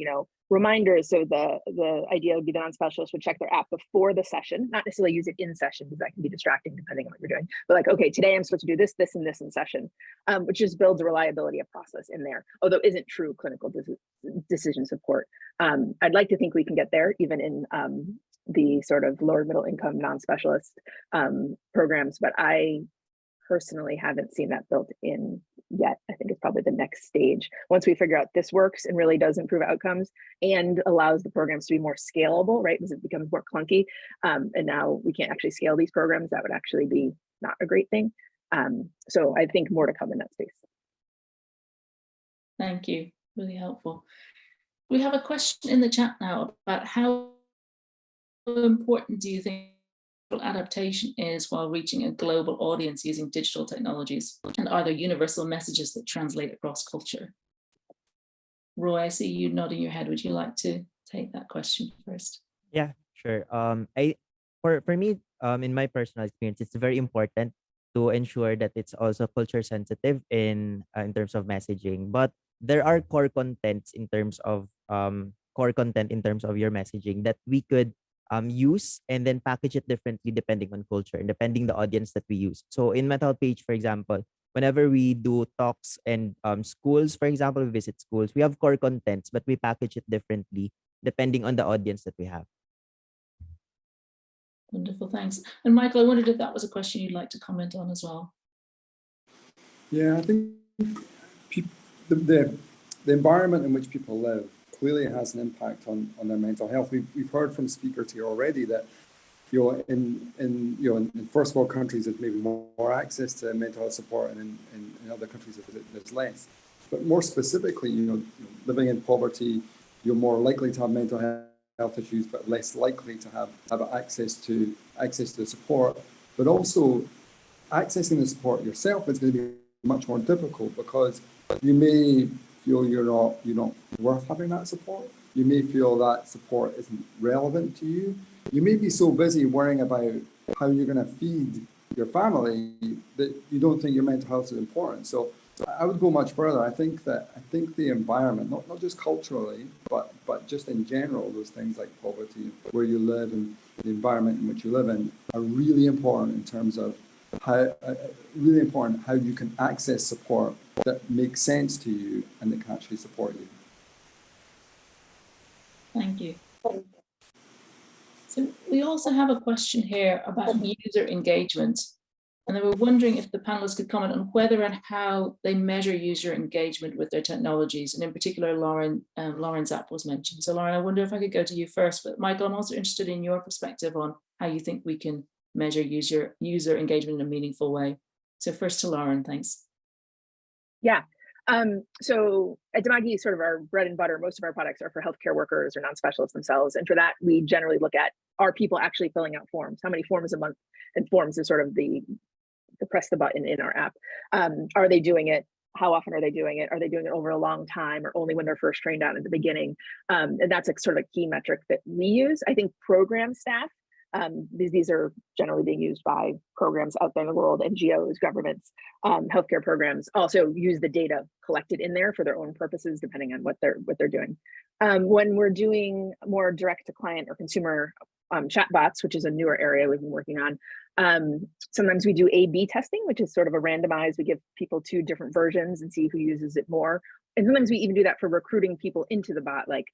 reminders. So the idea would be the non-specialist would check their app before the session, not necessarily use it in session because that can be distracting depending on what you're doing. But like, okay, today I'm supposed to do this, this, and this in session, which just builds a reliability of process in there, although isn't true clinical decision support. I'd like to think we can get there even in the sort of lower middle income non-specialist programs, but I personally haven't seen that built in yet. I think it's probably the next stage. Once we figure out this works and really does improve outcomes and allows the programs to be more scalable, right? Because it becomes more clunky. And now we can't actually scale these programs. That would actually be not a great thing. So I think more to come in that space. Thank you, really helpful. We have a question in the chat now about how important do you think adaptation is while reaching a global audience using digital technologies, and are there universal messages that translate across culture? Roy, I see you nodding your head. Would you like to take that question first? Yeah, sure. For me, in my personal experience, it's very important to ensure that it's also culture sensitive in terms of messaging. But there are core contents in terms of your messaging that we could use and then package it differently depending on culture and depending the audience that we use. So in Mental Page, for example, whenever we do talks and schools, for example, we visit schools, we have core contents, but we package it differently depending on the audience that we have. Wonderful, thanks. And Michael, I wondered if that was a question you'd like to comment on as well. Yeah, I think the environment in which people live clearly has an impact on their mental health. We've heard from speakers here already that in first world countries there's maybe more access to mental health support, and in other countries there's less. But more specifically, living in poverty, you're more likely to have mental health issues, but less likely to have access to the support. But also, accessing the support yourself is going to be much more difficult because you may feel you're not worth having that support. You may feel that support isn't relevant to you. You may be so busy worrying about how you're going to feed your family that you don't think your mental health is important. So I would go much further. I think the environment, not just culturally, but just in general, those things like poverty, where you live, and the environment in which you live in, are really important in terms of how really important how you can access support that makes sense to you and that can actually support you. Thank you. So we also have a question here about user engagement. And they were wondering if the panelists could comment on whether and how they measure user engagement with their technologies. And in particular, Lauren's app was mentioned. So Lauren, I wonder if I could go to you first, but Michael, I'm also interested in your perspective on how you think we can measure user engagement in a meaningful way. So first to Lauren, thanks. Yeah. So at Dimagi, sort of our bread and butter, most of our products are for healthcare workers or non-specialists themselves. And for that, we generally look at, are people actually filling out forms? How many forms a month? And forms is sort of the press the button in our app. Are they doing it? How often are they doing it? Are they doing it over a long time or only when they're first trained out at the beginning? And that's a sort of a key metric that we use. I think program staff, these are generally being used by programs out there in the world, NGOs, governments, healthcare programs also use the data collected in there for their own purposes, depending on what they're doing. When we're doing more direct to client or consumer chatbots, which is a newer area we've been working on, sometimes we do A/B testing, which is sort of a randomized, we give people 2 different versions and see who uses it more. And sometimes we even do that for recruiting people into the bot. Like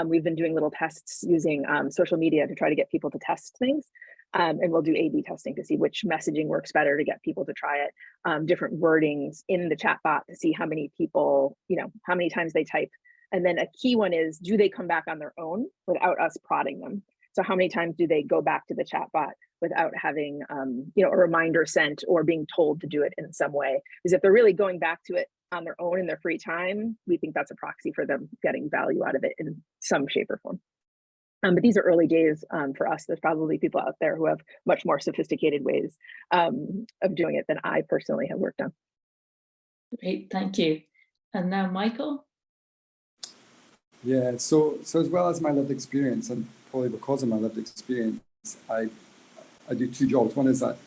we've been doing little tests using social media to try to get people to test things. And we'll do A/B testing to see which messaging works better to get people to try it, different wordings in the chatbot to see how many people, how many times they type. And then a key one is, do they come back on their own without us prodding them? So how many times do they go back to the chatbot without having a reminder sent or being told to do it in some way? Because if they're really going back to it on their own in their free time, we think that's a proxy for them getting value out of it in some shape or form. But these are early days for us. There's probably people out there who have much more sophisticated ways of doing it than I personally have worked on. Great, thank you. And now Michael. Yeah, so as well as my lived experience, and probably because of my lived experience, I do 2 jobs. One is that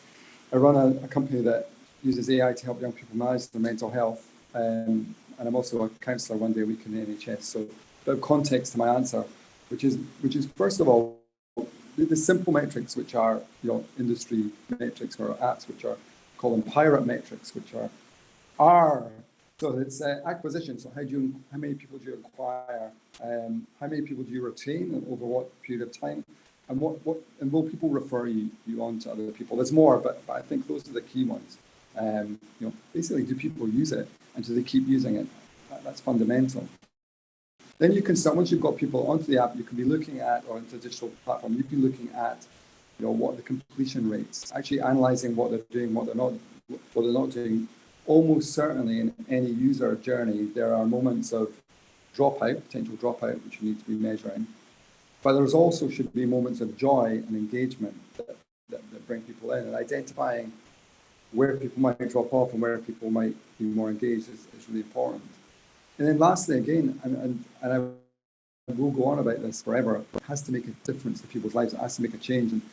I run a company that uses AI to help young people manage their mental health, and I'm also a counsellor 1 day a week in the NHS. So a bit of context to my answer, which is first of all, the simple metrics, which are industry metrics or apps, which are called them pirate metrics, which are so it's acquisition. So how many people do you acquire? How many people do you retain, and over what period of time? And and will people refer you on to other people? There's more, but I think those are the key ones. Basically, do people use it, and do they keep using it? That's fundamental. Then you can start, once you've got people onto the app, you can be looking at, or into a digital platform, you can be looking at, what are the completion rates, actually analyzing what they're doing, what they're not doing. Almost certainly in any user journey, there are moments of potential dropout, which you need to be measuring. But there's also should be moments of joy and engagement that bring people in, and identifying where people might drop off and where people might be more engaged is really important. And then lastly, again, and I will go on about this forever, it has to make a difference to people's lives. It has to make a change. And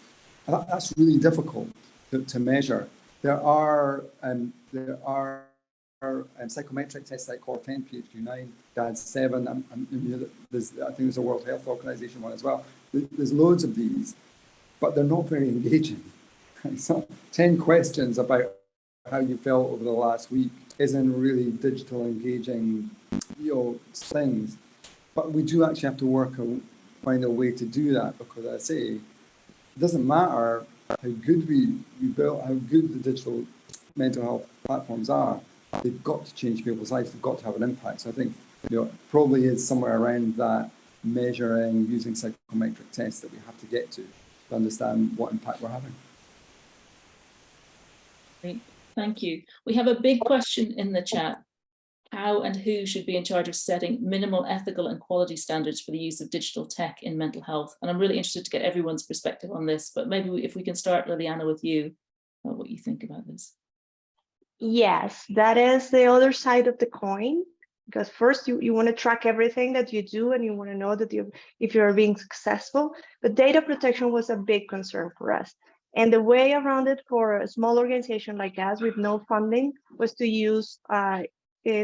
that's really difficult to measure. There are psychometric tests like Core10, PHQ-9, DAD-7. I think there's a World Health Organization one as well. There's loads of these, but they're not very engaging. So 10 questions about how you felt over the last week isn't really digital engaging, things. But we do actually have to find a way to do that, because I say it doesn't matter how good we built, how good the digital mental health platforms are. They've got to change people's lives. They've got to have an impact. So I think probably is somewhere around that measuring, using psychometric tests that we have to get to understand what impact we're having. Great, thank you. We have a big question in the chat. How and who should be in charge of setting minimal ethical and quality standards for the use of digital tech in mental health? And I'm really interested to get everyone's perspective on this, but maybe if we can start, Liliana, with you, what you think about this. Yes, that is the other side of the coin, because first you want to track everything that you do, and you want to know that if you're being successful. But data protection was a big concern for us. And the way around it for a small organization like us with no funding was to use a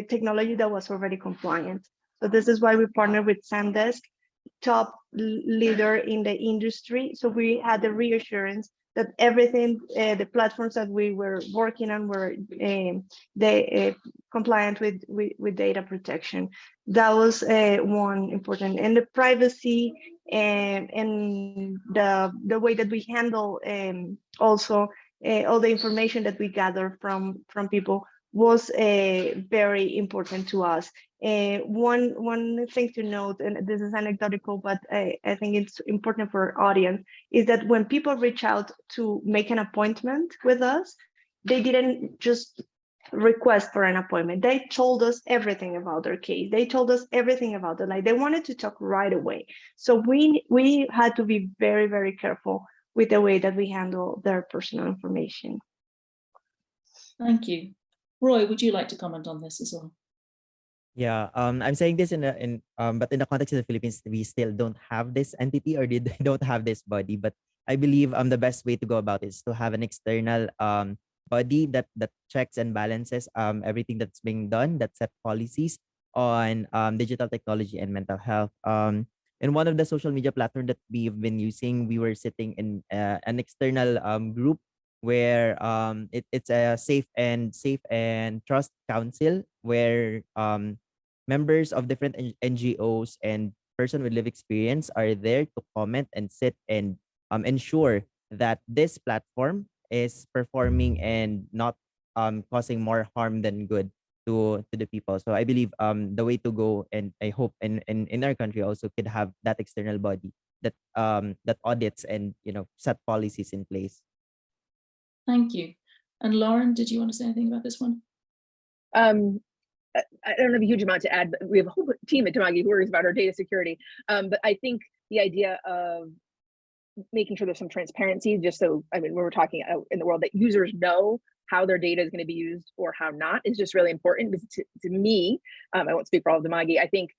technology that was already compliant. So this is why we partnered with Zendesk, top leader in the industry. So we had the reassurance that everything, the platforms that we were working on were compliant with data protection. That was one important, and the privacy and the way that we handle also all the information that we gather from people was very important to us. One thing to note, and this is anecdotal, but I think it's important for our audience, is that when people reach out to make an appointment with us, they didn't just request for an appointment. They told us everything about their case. They told us everything about it. Like, they wanted to talk right away. So we had to be very, very careful with the way that we handle their personal information. Thank you. Roy, would you like to comment on this as well? Yeah, I'm saying this but in the context of the Philippines, we still don't have this entity, or they don't have this body. But I believe the best way to go about it is to have an external body that checks and balances everything that's being done, that set policies on digital technology and mental health. In one of the social media platforms that we've been using, we were sitting in an external group where it's a safe and trust council, where members of different NGOs and person with lived experience are there to comment and sit and ensure that this platform is performing and not causing more harm than good to the people. So I believe the way to go, and I hope in our country also could have that external body that that audits and set policies in place. Thank you. And Lauren, did you want to say anything about this one? I don't have a huge amount to add, but we have a whole team at Tamagi who worries about our data security. But I think the idea of making sure there's some transparency, just so, I mean, when we're talking out in the world, that users know how their data is going to be used or how not, is just really important. Because to me, I won't speak for all of Tamagi, I think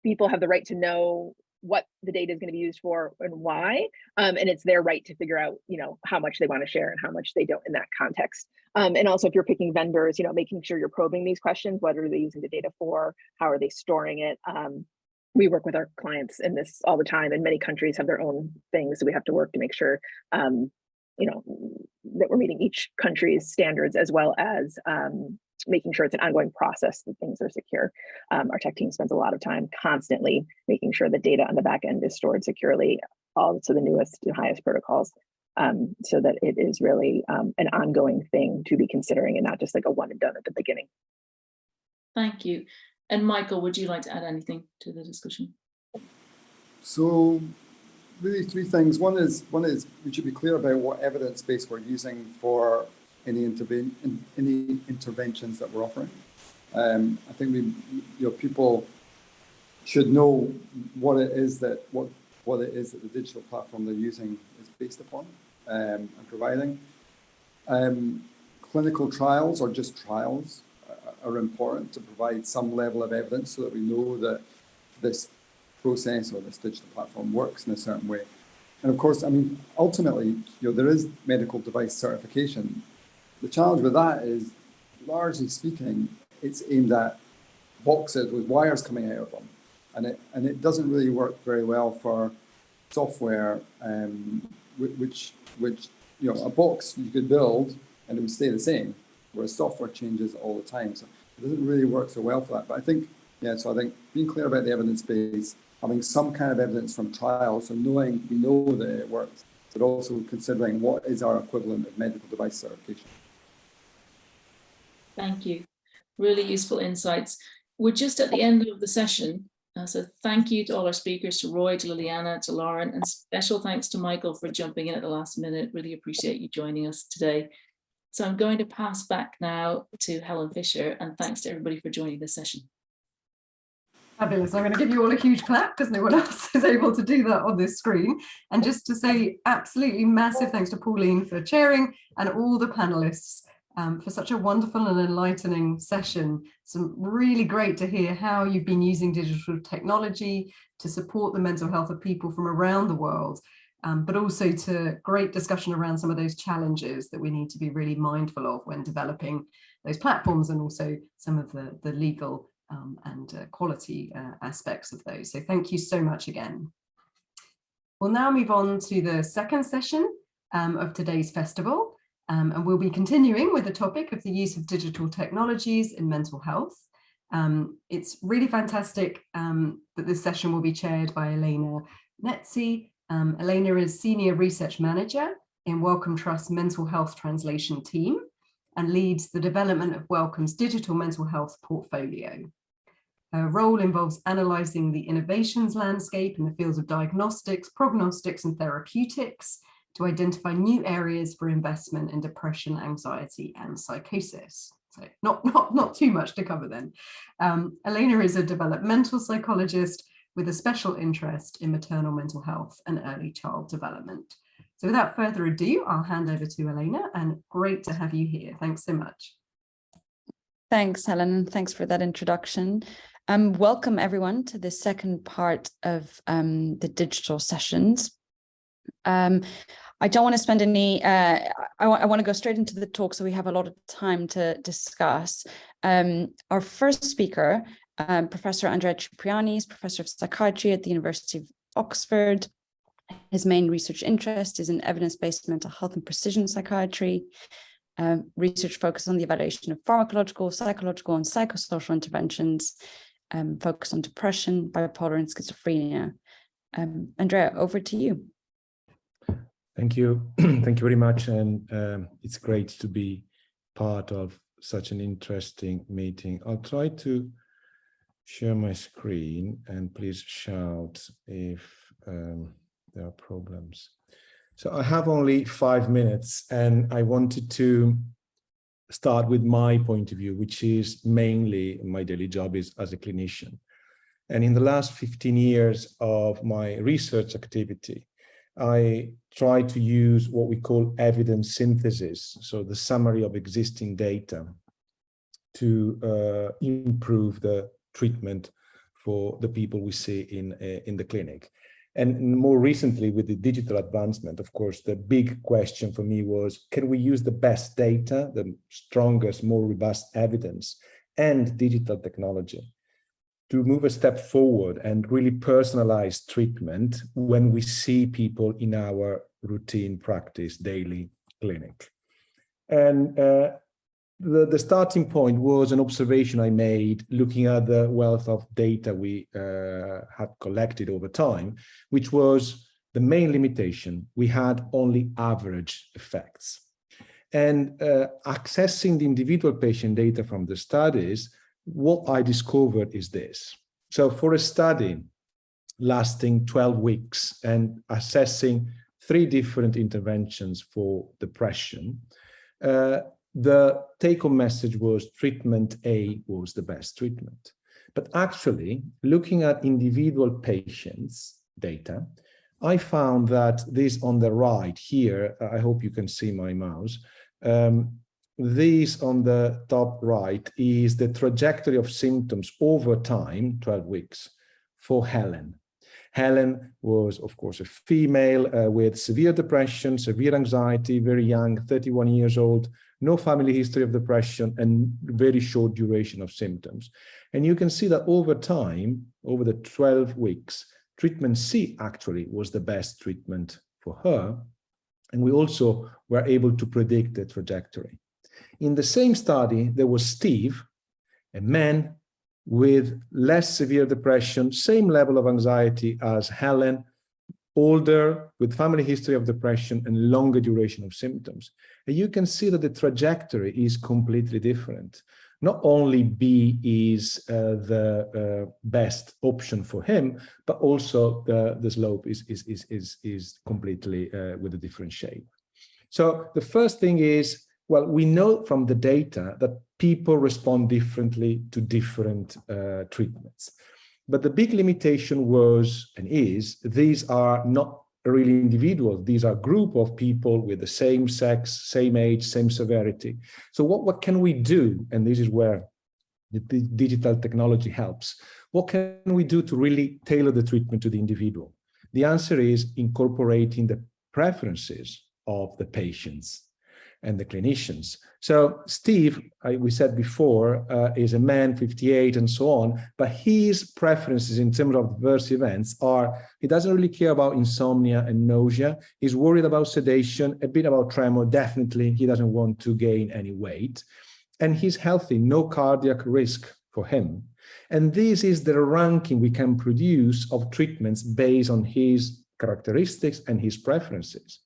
people have the right to know what the data is going to be used for and why, and it's their right to figure out, how much they want to share and how much they don't in that context. And also, if you're picking vendors, making sure you're probing these questions. What are they using the data for? How are they storing it? We work with our clients in this all the time, and many countries have their own things, so we have to work to make sure, that we're meeting each country's standards, as well as making sure it's an ongoing process that things are secure. Our tech team spends a lot of time constantly making sure the data on the back end is stored securely, all to the newest and highest protocols, so that it is really an ongoing thing to be considering, and not just like a one and done at the beginning. Thank you. And Michael, would you like to add anything to the discussion? So really three things. One is we should be clear about what evidence base we're using for any interventions that we're offering. I think people should know what it is that the digital platform they're using is based upon and providing. Clinical trials, or just trials, are important to provide some level of evidence so that we know that this process or this digital platform works in a certain way. And of course, I mean, ultimately, there is medical device certification. The challenge with that is, largely speaking, it's aimed at boxes with wires coming out of them, and it doesn't really work very well for software, which a box you could build and it would stay the same, whereas software changes all the time. So it doesn't really work so well for that. But I think being clear about the evidence base, having some kind of evidence from trials, so we know that it works, but also considering what is our equivalent of medical device certification. Thank you. Really useful insights. We're just at the end of the session. So thank you to all our speakers, to Roy, to Liliana, to Lauren, and special thanks to Michael for jumping in at the last minute. Really appreciate you joining us today. So I'm going to pass back now to Helen Fisher, and thanks to everybody for joining this session. Fabulous. I'm going to give you all a huge clap because no one else is able to do that on this screen. And just to say absolutely massive thanks to Pauline for chairing, and all the panelists for such a wonderful and enlightening session. Some really great to hear how you've been using digital technology to support the mental health of people from around the world, but also to great discussion around some of those challenges that we need to be really mindful of when developing those platforms, and also some of the legal and quality aspects of those. So thank you so much again. We'll now move on to the second session, of today's festival. And we'll be continuing with the topic of the use of digital technologies in mental health. It's really fantastic that this session will be chaired by Elena Netzi. Elena is Senior Research Manager in Wellcome Trust's Mental Health Translation team and leads the development of Wellcome's digital mental health portfolio. Her role involves analysing the innovations landscape in the fields of diagnostics, prognostics, and therapeutics to identify new areas for investment in depression, anxiety, and psychosis. So not too much to cover then. Elena is a developmental psychologist with a special interest in maternal mental health and early child development. So without further ado, I'll hand over to Elena, and great to have you here. Thanks so much. Thanks, Helen. Thanks for that introduction. Welcome everyone to the second part of the digital sessions. I don't want to spend any, I want to go straight into the talk so we have a lot of time to discuss. Our first speaker, Professor Andrea Cipriani, is Professor of Psychiatry at the University of Oxford. His main research interest is in evidence-based mental health and precision psychiatry. Research focused on the evaluation of pharmacological, psychological, and psychosocial interventions, focused on depression, bipolar, and schizophrenia. Andrea, over to you. Thank you. Thank you very much. And it's great to be part of such an interesting meeting. I'll try to share my screen, and please shout if there are problems. So I have only 5 minutes, and I wanted to start with my point of view, which is mainly my daily job is as a clinician. And in the last 15 years of my research activity, I try to use what we call evidence synthesis, so the summary of existing data, to improve the treatment for the people we see in the clinic. And more recently, with the digital advancement, of course, the big question for me was, can we use the best data, the strongest, more robust evidence, and digital technology to move a step forward and really personalize treatment when we see people in our routine practice, daily clinic? And the starting point was an observation I made looking at the wealth of data we had collected over time, which was the main limitation. We had only average effects. And accessing the individual patient data from the studies, what I discovered is this. So for a study lasting 12 weeks and assessing 3 different interventions for depression, the take-home message was treatment A was the best treatment. But actually, looking at individual patients' data, I found that this on the right here, I hope you can see my mouse, this on the top right is the trajectory of symptoms over time, 12 weeks, for Helen. Helen was, of course, a female with severe depression, severe anxiety, very young, 31 years old, no family history of depression, and very short duration of symptoms. And you can see that over time, over the 12 weeks, treatment C actually was the best treatment for her. And we also were able to predict the trajectory. In the same study, there was Steve, a man with less severe depression, same level of anxiety as Helen, older, with family history of depression and longer duration of symptoms. And you can see that the trajectory is completely different. Not only B is the best option for him, but also the slope is completely with a different shape. So the first thing is, well, we know from the data that people respond differently to different treatments. But the big limitation was and is, these are not really individuals. These are a group of people with the same sex, same age, same severity. So what can we do? And this is where the digital technology helps. What can we do to really tailor the treatment to the individual? The answer is incorporating the preferences of the patients. and the clinicians. So Steve, we said before, is a man, 58 and so on, but his preferences in terms of adverse events are, he doesn't really care about insomnia and nausea. He's worried about sedation, a bit about tremor, definitely. He doesn't want to gain any weight. And he's healthy, no cardiac risk for him. And this is the ranking we can produce of treatments based on his characteristics and his preferences.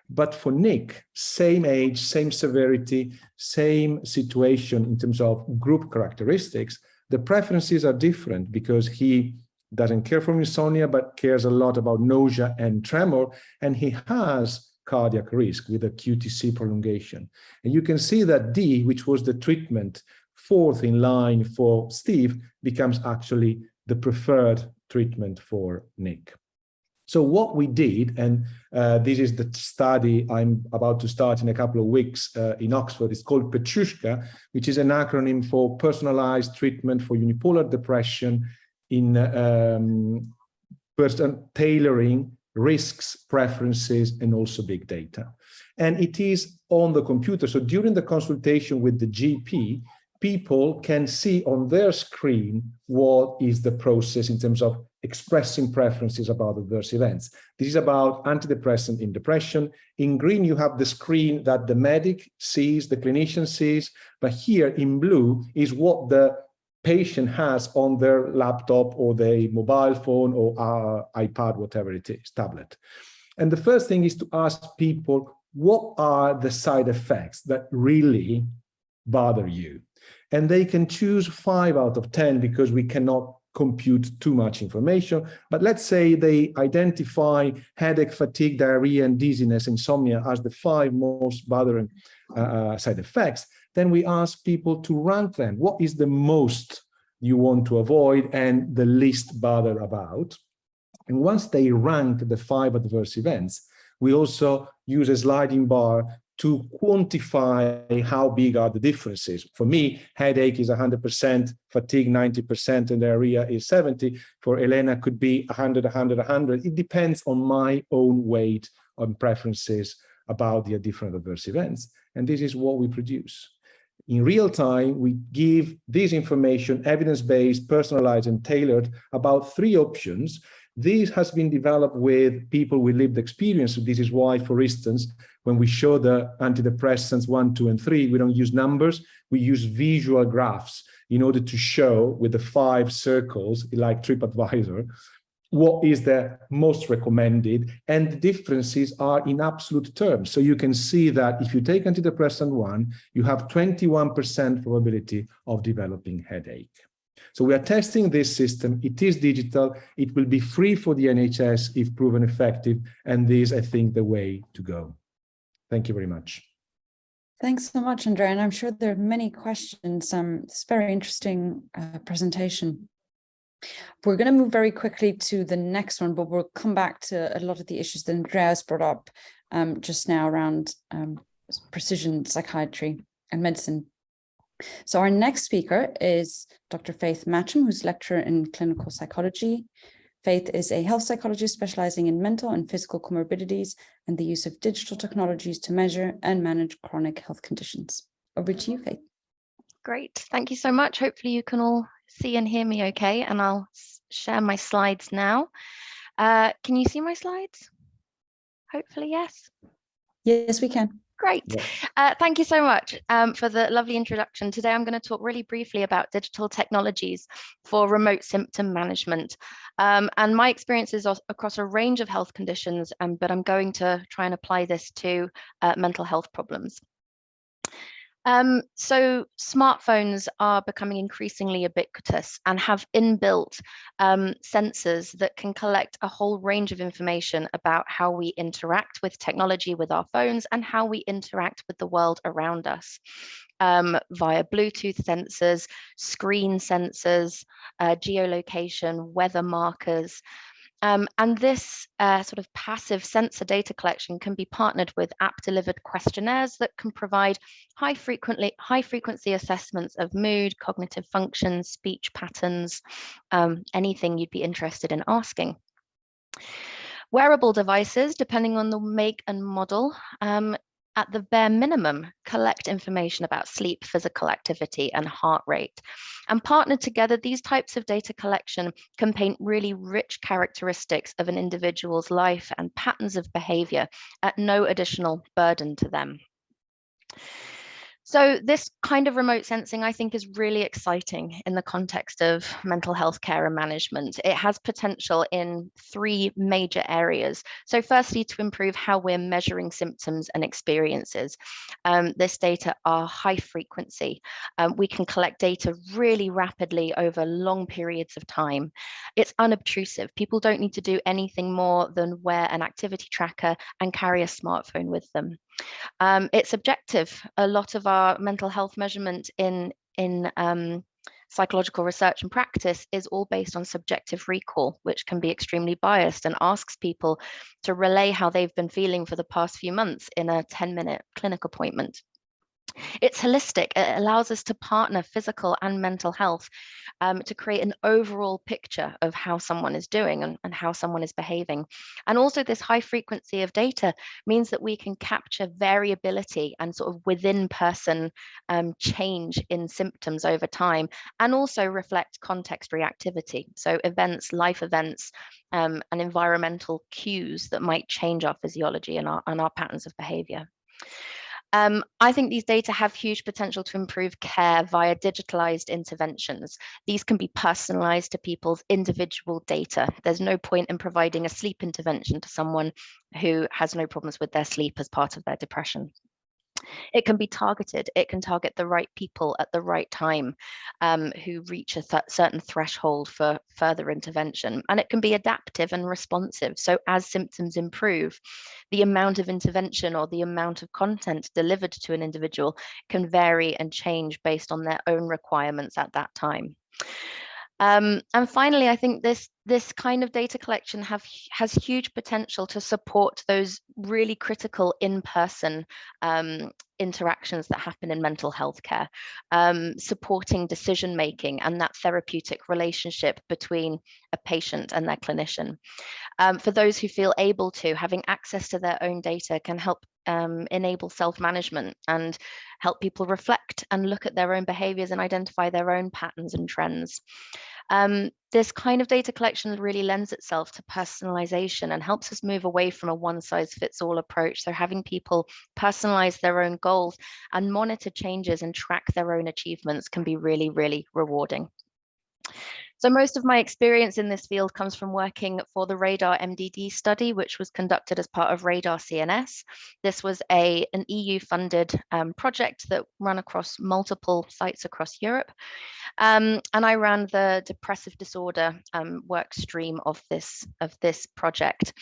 But for Nick, same age, same severity, same situation in terms of group characteristics, the preferences are different because he doesn't care for insomnia, but cares a lot about nausea and tremor, and he has cardiac risk with a QTc prolongation. And you can see that D, which was the treatment fourth in line for Steve, becomes actually the preferred treatment for Nick. So what we did, and this is the study I'm about to start in a couple of weeks in Oxford, it's called Petrushka, which is an acronym for Personalized Treatment for Unipolar Depression in tailoring risks, preferences, and also big data. And it is on the computer. So during the consultation with the GP, people can see on their screen what is the process in terms of expressing preferences about adverse events. This is about antidepressant in depression. In green, you have the screen that the medic sees, the clinician sees, but here in blue is what the patient has on their laptop or their mobile phone or iPad, whatever it is, tablet. And the first thing is to ask people, what are the side effects that really bother you? And they can choose 5 out of 10 because we cannot compute too much information. But let's say they identify headache, fatigue, diarrhea, and dizziness, insomnia as the 5 most bothering side effects. Then we ask people to rank them. What is the most you want to avoid and the least bother about? And once they rank the 5 adverse events, we also use a sliding bar to quantify how big are the differences. For me, headache is 100%, fatigue 90%, and diarrhea is 70%. For Elena, could be 100, 100, 100. It depends on my own weight and preferences about the different adverse events. And this is what we produce. In real time, we give this information, evidence-based, personalized, and tailored about 3 options. This has been developed with people with lived experience. So this is why, for instance, when we show the antidepressants 1, 2, and 3, we don't use numbers, we use visual graphs in order to show with the 5 circles, like TripAdvisor, what is the most recommended, and the differences are in absolute terms. So you can see that if you take antidepressant 1, you have 21% probability of developing headache. So we are testing this system. It is digital. It will be free for the NHS if proven effective. And this, I think, the way to go. Thank you very much. Thanks so much, Andrea. And I'm sure there are many questions. It's a very interesting presentation. We're going to move very quickly to the next one, but we'll come back to a lot of the issues that Andreas brought up just now around precision psychiatry and medicine. So our next speaker is Dr. Faith Matcham, who's lecturer in clinical psychology. Faith is a health psychologist specializing in mental and physical comorbidities and the use of digital technologies to measure and manage chronic health conditions. Over to you, Faith. Great, thank you so much. Hopefully you can all see and hear me okay, and I'll share my slides now. Can you see my slides? Hopefully, yes. Yes, we can. Great. Thank you so much for the lovely introduction. Today, I'm going to talk really briefly about digital technologies for remote symptom management. And my experiences are across a range of health conditions, but I'm going to try and apply this to mental health problems. So smartphones are becoming increasingly ubiquitous and have inbuilt sensors that can collect a whole range of information about how we interact with technology with our phones and how we interact with the world around us via Bluetooth sensors, screen sensors, geolocation, weather markers. And this sort of passive sensor data collection can be partnered with app-delivered questionnaires that can provide high frequency assessments of mood, cognitive functions, speech patterns, anything you'd be interested in asking. Wearable devices, depending on the make and model, at the bare minimum, collect information about sleep, physical activity, and heart rate. And partnered together, these types of data collection can paint really rich characteristics of an individual's life and patterns of behavior at no additional burden to them. So this kind of remote sensing, I think, is really exciting in the context of mental health care and management. It has potential in 3 major areas. So firstly, to improve how we're measuring symptoms and experiences. This data are high frequency. We can collect data really rapidly over long periods of time. It's unobtrusive. People don't need to do anything more than wear an activity tracker and carry a smartphone with them. It's objective. A lot of our mental health measurement in psychological research and practice is all based on subjective recall, which can be extremely biased and asks people to relay how they've been feeling for the past few months in a 10-minute clinic appointment. It's holistic. It allows us to partner physical and mental health to create an overall picture of how someone is doing and how someone is behaving. And also this high frequency of data means that we can capture variability and sort of within person change in symptoms over time, and also reflect context reactivity. So events, life events, and environmental cues that might change our physiology and our patterns of behavior. I think these data have huge potential to improve care via digitalized interventions. These can be personalized to people's individual data. There's no point in providing a sleep intervention to someone who has no problems with their sleep as part of their depression. It can be targeted. It can target the right people at the right time who reach a certain threshold for further intervention. And it can be adaptive and responsive. So as symptoms improve, the amount of intervention or the amount of content delivered to an individual can vary and change based on their own requirements at that time. And finally, I think this kind of data collection has huge potential to support those really critical in-person interactions that happen in mental health care, supporting decision-making and that therapeutic relationship between a patient and their clinician. For those who feel able to, having access to their own data can help enable self-management and help people reflect and look at their own behaviors and identify their own patterns and trends. This kind of data collection really lends itself to personalization and helps us move away from a one-size-fits-all approach. So having people personalize their own goals and monitor changes and track their own achievements can be really, really rewarding. So most of my experience in this field comes from working for the RADAR MDD study, which was conducted as part of RADAR CNS. This was an EU-funded project that ran across multiple sites across Europe. And I ran the depressive disorder work stream of this project.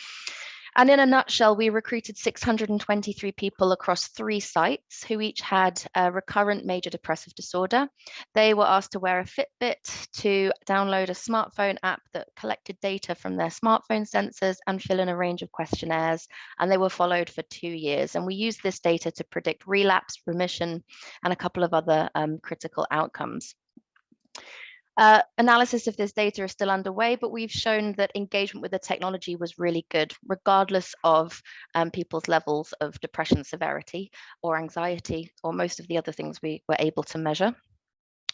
And in a nutshell, we recruited 623 people across 3 sites who each had a recurrent major depressive disorder. They were asked to wear a Fitbit, to download a smartphone app that collected data from their smartphone sensors and fill in a range of questionnaires. And they were followed for 2 years. And we used this data to predict relapse, remission, and a couple of other critical outcomes. Analysis of this data is still underway, but we've shown that engagement with the technology was really good, regardless of people's levels of depression severity or anxiety, or most of the other things we were able to measure.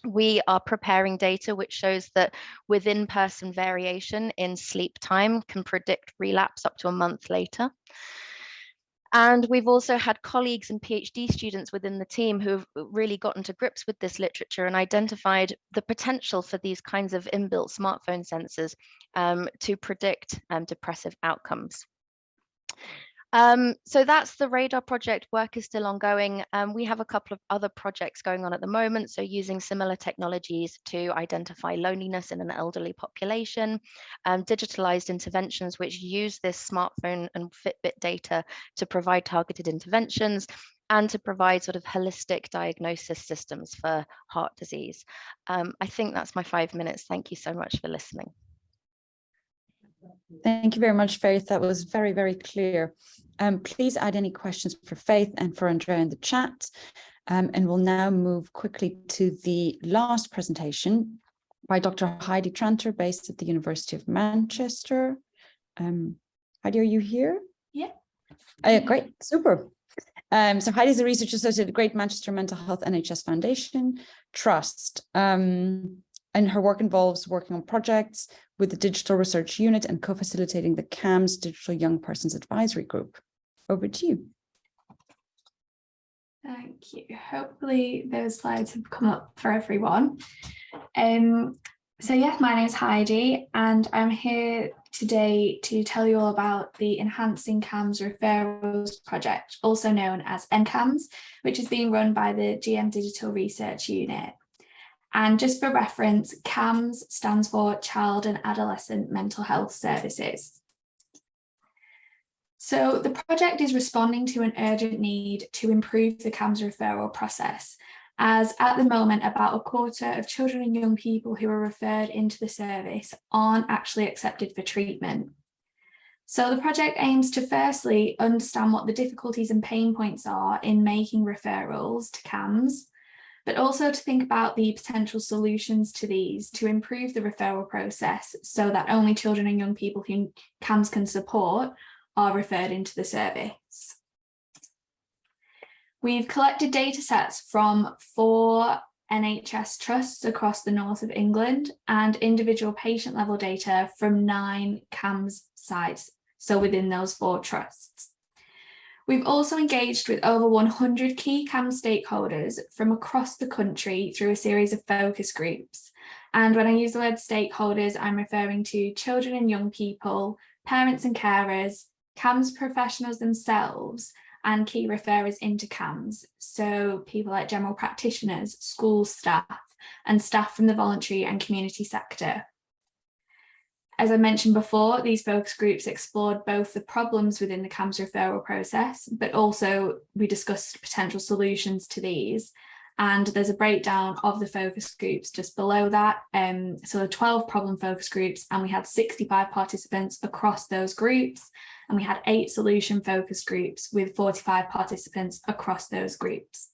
We are preparing data which shows that within-person variation in sleep time can predict relapse up to a month later. And we've also had colleagues and PhD students within the team who have really gotten to grips with this literature and identified the potential for these kinds of inbuilt smartphone sensors to predict depressive outcomes. So that's the RADAR project. Work is still ongoing. We have a couple of other projects going on at the moment. So using similar technologies to identify loneliness in an elderly population, digitalized interventions which use this smartphone and Fitbit data to provide targeted interventions, and to provide sort of holistic diagnosis systems for heart disease. I think that's my 5 minutes. Thank you so much for listening. Thank you very much, Faith. That was very, very clear. Please add any questions for Faith and for Andrea in the chat. And we'll now move quickly to the last presentation by Dr. Heidi Tranter, based at the University of Manchester. Heidi, are you here? Yeah. Great, super. So Heidi is a research associate at Great Manchester Mental Health NHS Foundation Trust. And her work involves working on projects with the Digital Research Unit and co-facilitating the CAMS Digital Young Persons Advisory Group. Over to you. Thank you. Hopefully those slides have come up for everyone. So yes, my name is Heidi and I'm here today to tell you all about the Enhancing CAMS Referrals project, also known as ENCAMS, which is being run by the GM Digital Research Unit. And just for reference, CAMS stands for Child and Adolescent Mental Health Services. So the project is responding to an urgent need to improve the CAMS referral process, as at the moment, about a quarter of children and young people who are referred into the service aren't actually accepted for treatment. So the project aims to firstly understand what the difficulties and pain points are in making referrals to CAMS, but also to think about the potential solutions to these to improve the referral process so that only children and young people who CAMS can support are referred into the service. We've collected data sets from 4 NHS trusts across the north of England and individual patient level data from 9 CAMS sites, so within those 4 trusts. We've also engaged with over 100 key CAMS stakeholders from across the country through a series of focus groups. And when I use the word stakeholders, I'm referring to children and young people, parents and carers, CAMS professionals themselves, and key referrers into CAMS. So people like general practitioners, school staff, and staff from the voluntary and community sector. As I mentioned before, these focus groups explored both the problems within the CAMS referral process, but also we discussed potential solutions to these. And there's a breakdown of the focus groups just below that. So 12 problem focus groups, and we had 65 participants across those groups. And we had 8 solution focus groups with 45 participants across those groups.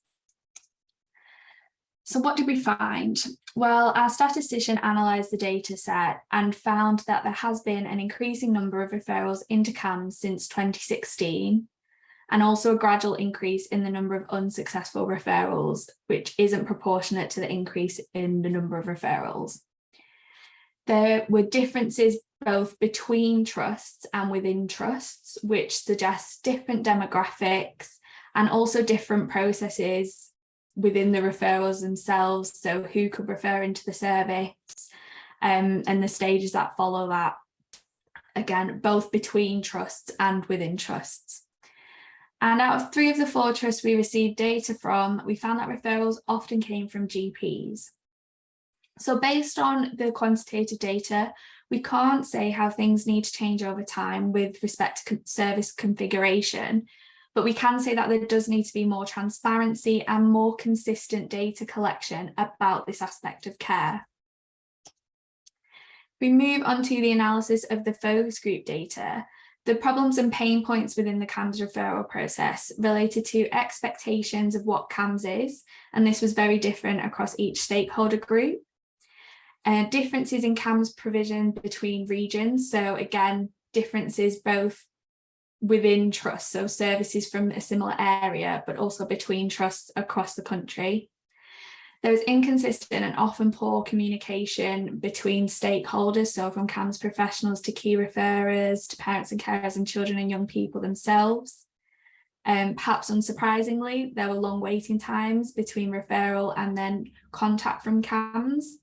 So what did we find? Well, our statistician analysed the data set and found that there has been an increasing number of referrals into CAMS since 2016, and also a gradual increase in the number of unsuccessful referrals, which isn't proportionate to the increase in the number of referrals. There were differences both between trusts and within trusts, which suggests different demographics and also different processes within the referrals themselves, so who could refer into the service and the stages that follow that, again, both between trusts and within trusts. And out of 3 of the 4 trusts we received data from, we found that referrals often came from GPs. So based on the quantitative data, we can't say how things need to change over time with respect to service configuration, but we can say that there does need to be more transparency and more consistent data collection about this aspect of care. We move on to the analysis of the focus group data. The problems and pain points within the CAMS referral process related to expectations of what CAMS is, and this was very different across each stakeholder group. Differences in CAMS provision between regions, so again, differences both within trusts, so services from a similar area, but also between trusts across the country. There was inconsistent and often poor communication between stakeholders, so from CAMS professionals to key referrers, to parents and carers and children and young people themselves. Perhaps unsurprisingly, there were long waiting times between referral and then contact from CAMS,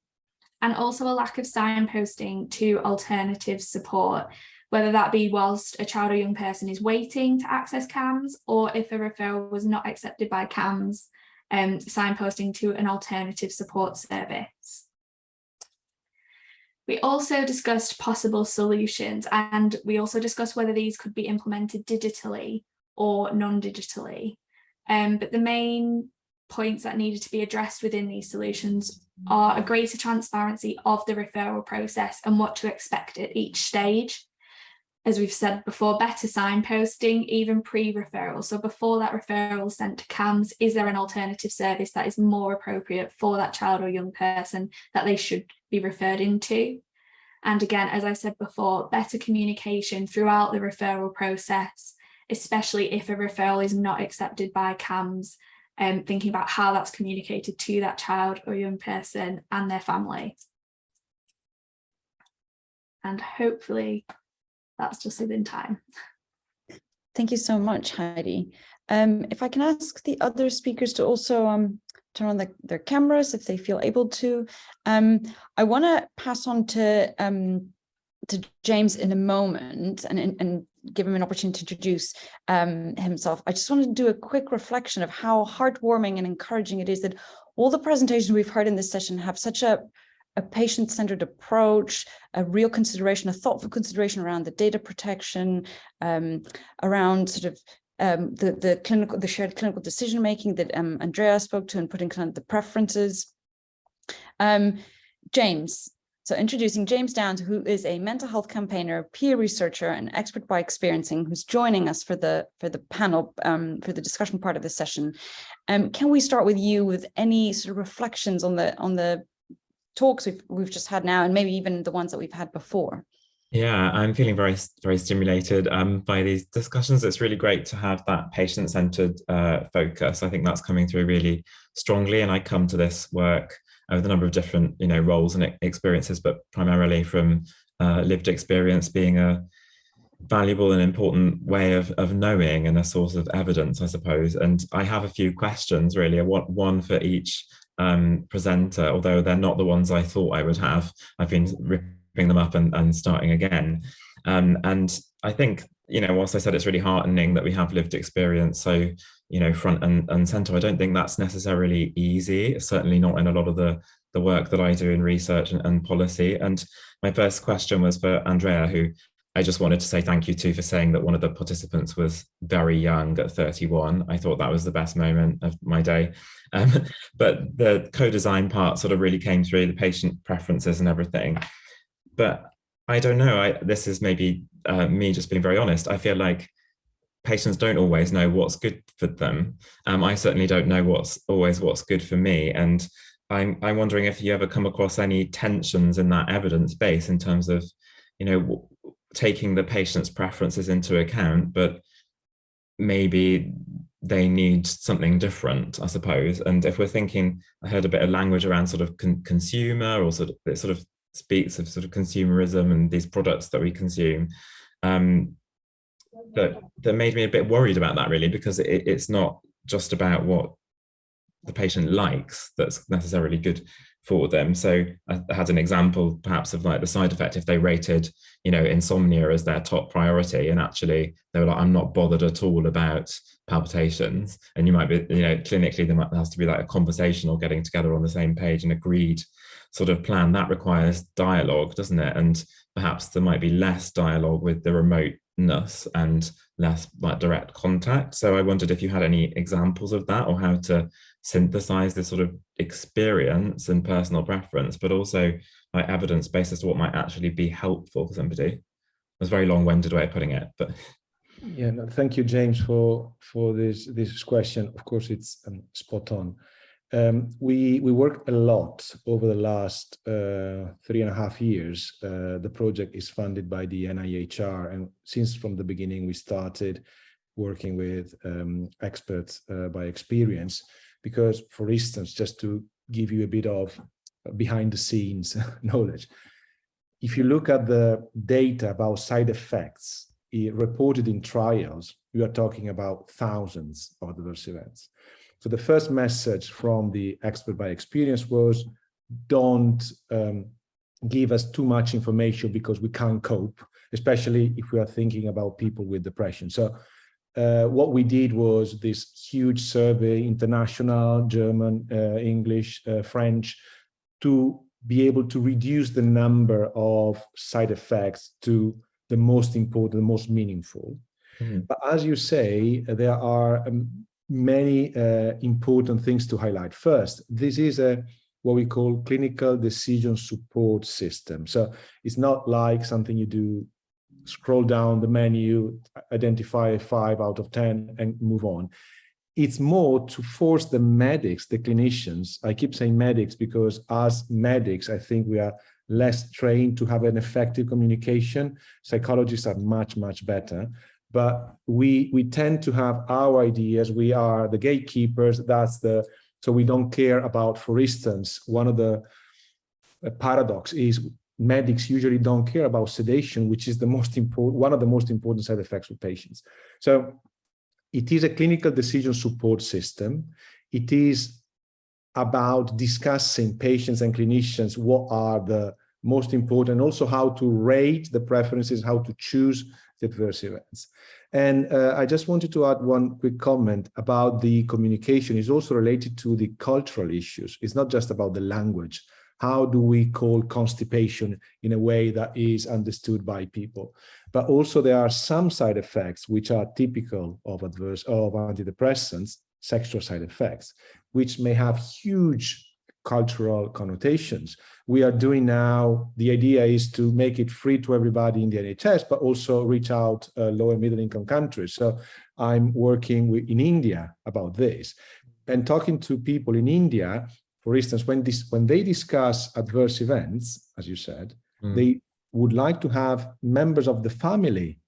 and also a lack of signposting to alternative support, whether that be whilst a child or young person is waiting to access CAMS, or if a referral was not accepted by CAMS, signposting to an alternative support service. We also discussed possible solutions, and we also discussed whether these could be implemented digitally or non-digitally. But the main points that needed to be addressed within these solutions are a greater transparency of the referral process and what to expect at each stage. As we've said before, better signposting, even pre-referral. So before that referral is sent to CAMS, is there an alternative service that is more appropriate for that child or young person that they should be referred into? And again, as I said before, better communication throughout the referral process, especially if a referral is not accepted by CAMHS, thinking about how that's communicated to that child or young person and their family. And hopefully that's just within time. Thank you so much, Heidi. If I can ask the other speakers to also turn on their cameras if they feel able to. I want to pass on to James in a moment and give him an opportunity to introduce himself. I just wanted to do a quick reflection of how heartwarming and encouraging it is that all the presentations we've heard in this session have such a patient-centered approach, a real consideration, a thoughtful consideration around the data protection, around sort of the shared clinical decision making that Andrea spoke to, and putting kind of the preferences. James, so introducing James Downs, who is a mental health campaigner, peer researcher, and expert by experiencing, who's joining us for the panel, for the discussion part of the session. Can we start with you with any sort of reflections on the talks we've just had now, and maybe even the ones that we've had before? Yeah, I'm feeling very, very stimulated by these discussions. It's really great to have that patient-centered focus. I think that's coming through really strongly, and I come to this work with a number of different, roles and experiences, but primarily from lived experience being a valuable and important way of knowing and a source of evidence, I suppose. And I have a few questions, really, one for each presenter, although they're not the ones I thought I would have. I've been ripping them up and starting again. And I think, whilst I said it's really heartening that we have lived experience, so, front and center, I don't think that's necessarily easy, certainly not in a lot of the work that I do in research and policy. And my first question was for Andrea, who I just wanted to say thank you to for saying that one of the participants was very young at 31. I thought that was the best moment of my day. But the co-design part sort of really came through, the patient preferences and everything. But I don't know, this is maybe me just being very honest. I feel like patients don't always know what's good for them. I certainly don't know what's good for me. And I'm wondering if you ever come across any tensions in that evidence base in terms of, taking the patient's preferences into account, but maybe they need something different, I suppose. And if we're thinking, I heard a bit of language around sort of consumer, or it sort of speaks of sort of consumerism and these products that we consume, that made me a bit worried about that, really, because it's not just about what the patient likes that's necessarily good for them. So I had an example perhaps of like the side effect if they rated, insomnia as their top priority, and actually they were like, I'm not bothered at all about palpitations. And you might be, clinically there has to be like a conversation or getting together on the same page, an agreed sort of plan. That requires dialogue, doesn't it? And perhaps there might be less dialogue with the remoteness and less like direct contact. So I wondered if you had any examples of that, or how to synthesize this sort of experience and personal preference, but also like evidence based as to what might actually be helpful for somebody. It was a very long-winded way of putting it, but yeah, no, thank you, James, for this question. Of course, it's spot on. We worked a lot over the last 3.5 years. The project is funded by the NIHR, and since from the beginning we started working with experts by experience. Because, for instance, just to give you a bit of behind the scenes knowledge, if you look at the data about side effects reported in trials, we are talking about thousands of adverse events. So the first message from the expert by experience was, don't give us too much information because we can't cope, especially if we are thinking about people with depression. So what we did was this huge survey, international, German, English, French, to be able to reduce the number of side effects to the most important, the most meaningful. Mm-hmm. But as you say, there are many important things to highlight. First, this is what we call clinical decision support system. So it's not like something you do, scroll down the menu, identify 5 out of 10 and move on. It's more to force the medics, the clinicians. I keep saying medics because as medics, I think we are less trained to have an effective communication. Psychologists are much, much better. but we tend to have our ideas. We are the gatekeepers. So we don't care about, for instance, one of the paradox is medics usually don't care about sedation, which is one of the most important side effects for patients. So it is a clinical decision support system. It is about discussing patients and clinicians what are the most important, also how to rate the preferences, how to choose the adverse events. And I just wanted to add one quick comment about the communication. Is also related to the cultural issues. It's not just about the language. How do we call constipation in a way that is understood by people? But also there are some side effects which are typical of antidepressants, sexual side effects, which may have huge cultural connotations. We are doing now, the idea is to make it free to everybody in the NHS, but also reach out low and middle income countries. So I'm working in India about this and talking to people in India. For instance, when they discuss adverse events, as you said, they would like to have members of the family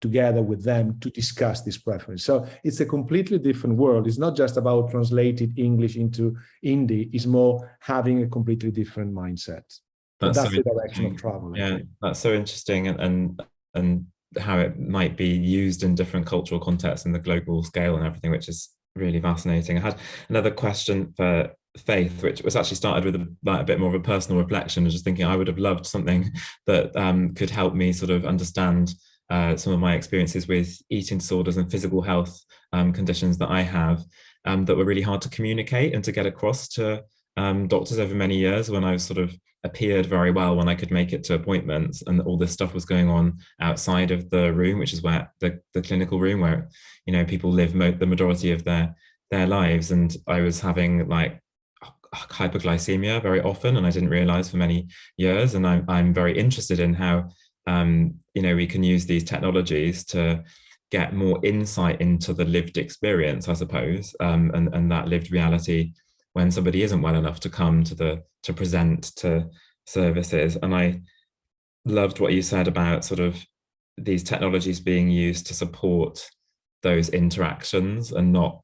together with them to discuss this preference. So it's a completely different world. It's not just about translating English into Hindi. It's more having a completely different mindset. That's so the direction of travel. Yeah, that's so interesting, and how it might be used in different cultural contexts and the global scale and everything, which is really fascinating. I had another question for Faith, which was actually started with a bit more of a personal reflection. I was just thinking I would have loved something that could help me sort of understand some of my experiences with eating disorders and physical health conditions that I have that were really hard to communicate and to get across to doctors over many years, when I was sort of appeared very well when I could make it to appointments, and all this stuff was going on outside of the room, which is where the clinical room, where people live the majority of their lives. And I was having like hypoglycemia very often, and I didn't realize for many years. And I'm very interested in how we can use these technologies to get more insight into the lived experience, I suppose, and that lived reality when somebody isn't well enough to come to present to services. And I loved what you said about sort of these technologies being used to support those interactions and not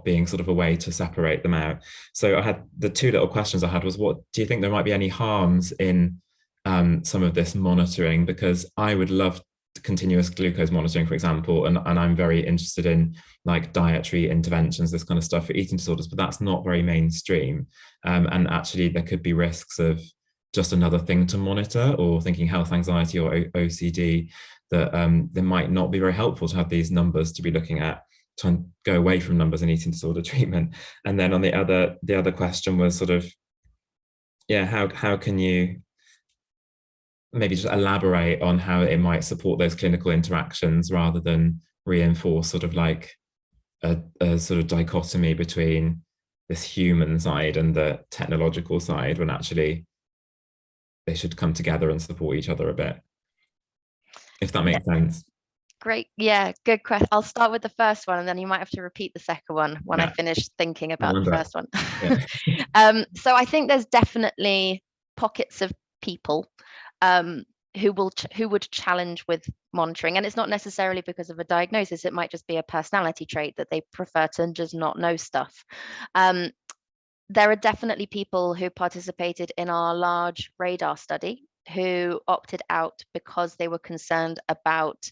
being sort of a way to separate them out. So I had the two little questions I had was, what do you think there might be any harms in some of this monitoring? Because I would love continuous glucose monitoring, for example, and I'm very interested in like dietary interventions, this kind of stuff for eating disorders, but that's not very mainstream. And actually there could be risks of just another thing to monitor, or thinking health anxiety or OCD, that they might not be very helpful to have these numbers to be looking at, try and go away from numbers in eating disorder treatment. And then on the other question was sort of, how can you maybe just elaborate on how it might support those clinical interactions rather than reinforce sort of like a sort of dichotomy between this human side and the technological side, when actually they should come together and support each other a bit, if that makes sense. Great. Yeah, good question. I'll start with the first one, and then you might have to repeat the second one when I finish thinking about the first one. So I think there's definitely pockets of people who would challenge with monitoring, and it's not necessarily because of a diagnosis. It might just be a personality trait that they prefer to just not know stuff. There are definitely people who participated in our large radar study who opted out because they were concerned about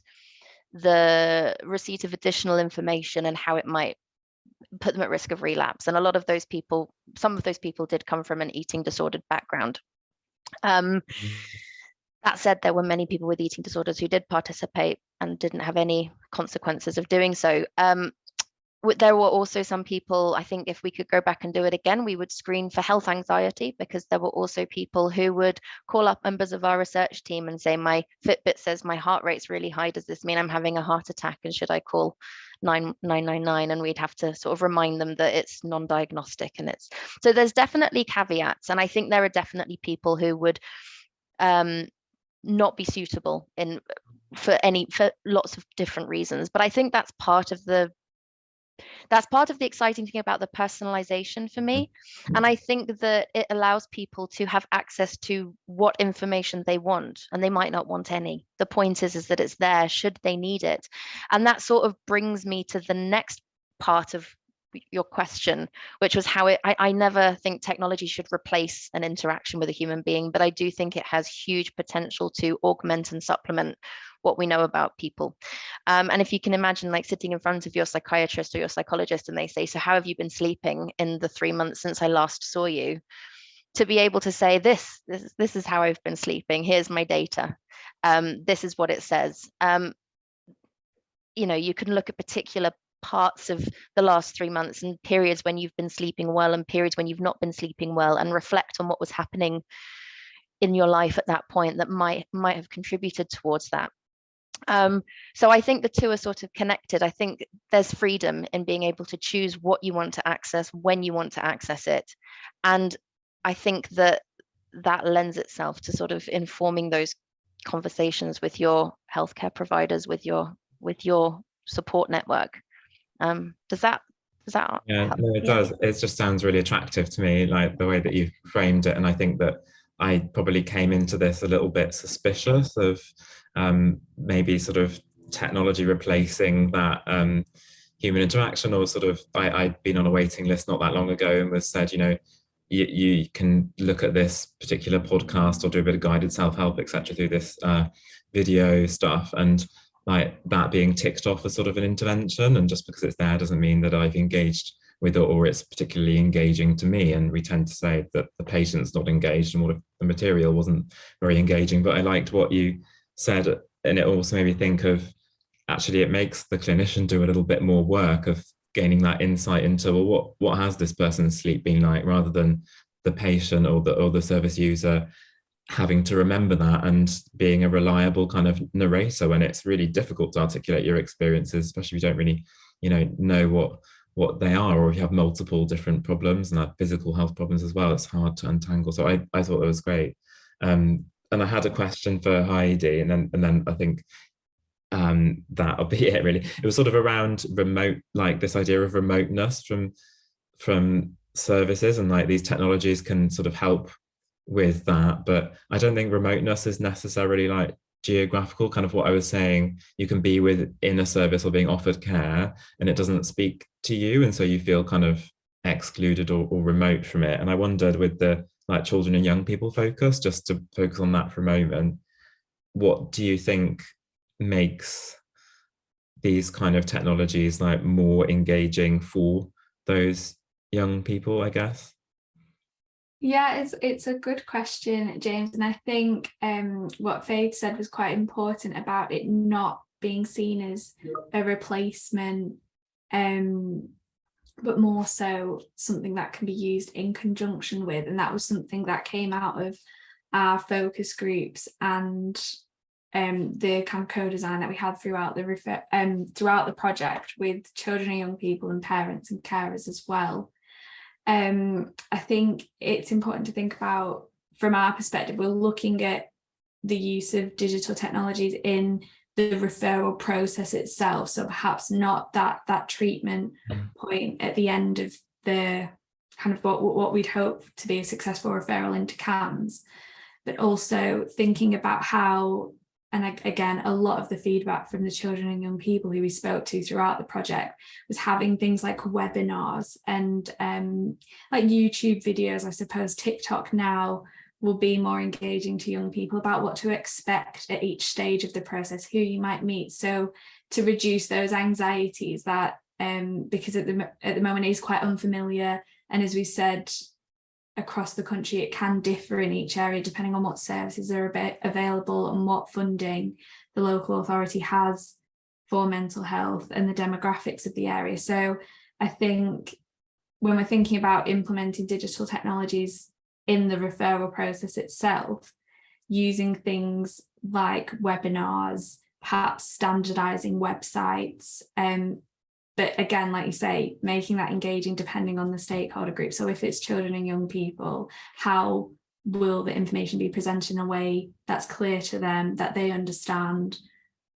the receipt of additional information and how it might put them at risk of relapse. And a lot of those people, some of those people did come from an eating disordered background. That said, there were many people with eating disorders who did participate and didn't have any consequences of doing so. There were also some people, I think if we could go back and do it again, we would screen for health anxiety, because there were also people who would call up members of our research team and say, my Fitbit says my heart rate's really high. Does this mean I'm having a heart attack? And should I call 999? And we'd have to sort of remind them that it's non-diagnostic. And so there's definitely caveats. And I think there are definitely people who would not be suitable for lots of different reasons. But I think that's part of the That's part of the exciting thing about the personalization for me. And I think that it allows people to have access to what information they want, and they might not want any. The point is that it's there should they need it. And that sort of brings me to the next part of your question, which was how I never think technology should replace an interaction with a human being, but I do think it has huge potential to augment and supplement what we know about people. And if you can imagine, like, sitting in front of your psychiatrist or your psychologist, and they say, so how have you been sleeping in the 3 months since I last saw you? To be able to say, this is how I've been sleeping, here's my data, this is what it says. You know, you can look at particular parts of the last 3 months and periods when you've been sleeping well and periods when you've not been sleeping well, and reflect on what was happening in your life at that point that might have contributed towards that. So I think the two are sort of connected. I think there's freedom in being able to choose what you want to access, when you want to access it. And I think that lends itself to sort of informing those conversations with your healthcare providers, with your support network. Does that yeah, help? no, it does. It just sounds really attractive to me, like the way that you've framed it. And I think that I probably came into this a little bit suspicious of maybe sort of technology replacing that human interaction, or sort of I'd been on a waiting list not that long ago and was said, you know, you can look at this particular podcast or do a bit of guided self-help, etc., through this video stuff, and like that being ticked off as sort of an intervention, and just because it's there doesn't mean that I've engaged with it or it's particularly engaging to me. And we tend to say that the patient's not engaged and what if the material wasn't very engaging. But I liked what you said, and it also made me think of, actually it makes the clinician do a little bit more work of gaining that insight into, well, what has this person's sleep been like, rather than the patient or the service user having to remember that and being a reliable kind of narrator when it's really difficult to articulate your experiences, especially if you don't really, you know what they are, or if you have multiple different problems and have physical health problems as well, it's hard to untangle. So I thought it was great. And I had a question for Heidi, and then I think that'll be it really. It was sort of around remote, like this idea of remoteness from services, and like these technologies can sort of help with that, but I don't think remoteness is necessarily like geographical. Kind of what I was saying, you can be within a service or being offered care and it doesn't speak to you, and so you feel kind of excluded or remote from it. And I wondered, with the like children and young people focus, just to focus on that for a moment, what do you think makes these kind of technologies like more engaging for those young people, I guess? Yeah, it's a good question, James. And I think what Faith said was quite important about it not being seen as a replacement, but more so something that can be used in conjunction with. And that was something that came out of our focus groups and the kind of co-design that we had throughout the project with children and young people and parents and carers as well. I think it's important to think about, from our perspective, we're looking at the use of digital technologies in the referral process itself. So perhaps not that treatment point at the end of the kind of what we'd hope to be a successful referral into CAMHS, but also thinking about how, and again, a lot of the feedback from the children and young people who we spoke to throughout the project was having things like webinars and like YouTube videos. I suppose TikTok now will be more engaging to young people about what to expect at each stage of the process, who you might meet. So to reduce those anxieties that, because at the moment it is quite unfamiliar. And as we said, across the country, it can differ in each area depending on what services are available and what funding the local authority has for mental health and the demographics of the area. So I think when we're thinking about implementing digital technologies in the referral process itself, using things like webinars, perhaps standardizing websites, but again, like you say, making that engaging depending on the stakeholder group. So if it's children and young people, how will the information be presented in a way that's clear to them, that they understand,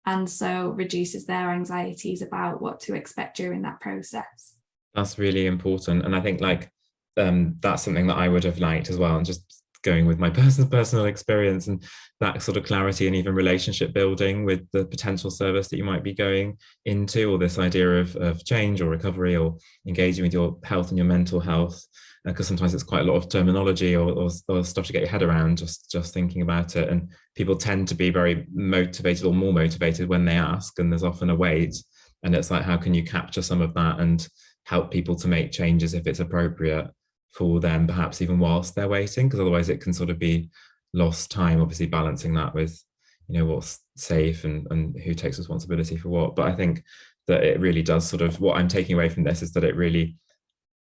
and so reduces their anxieties about what to expect during that process. That's really important. And I think like that's something that I would have liked as well. And just going with my personal experience and that sort of clarity and even relationship building with the potential service that you might be going into, or this idea of change or recovery or engaging with your health and your mental health. Because sometimes it's quite a lot of terminology or stuff to get your head around, just thinking about it. And people tend to be very motivated or more motivated when they ask, and there's often a wait. And it's like, how can you capture some of that and help people to make changes if it's appropriate for them, perhaps even whilst they're waiting, because otherwise it can sort of be lost time, obviously balancing that with, you know, what's safe and who takes responsibility for what. But I think that it really does sort of, what I'm taking away from this is that it really,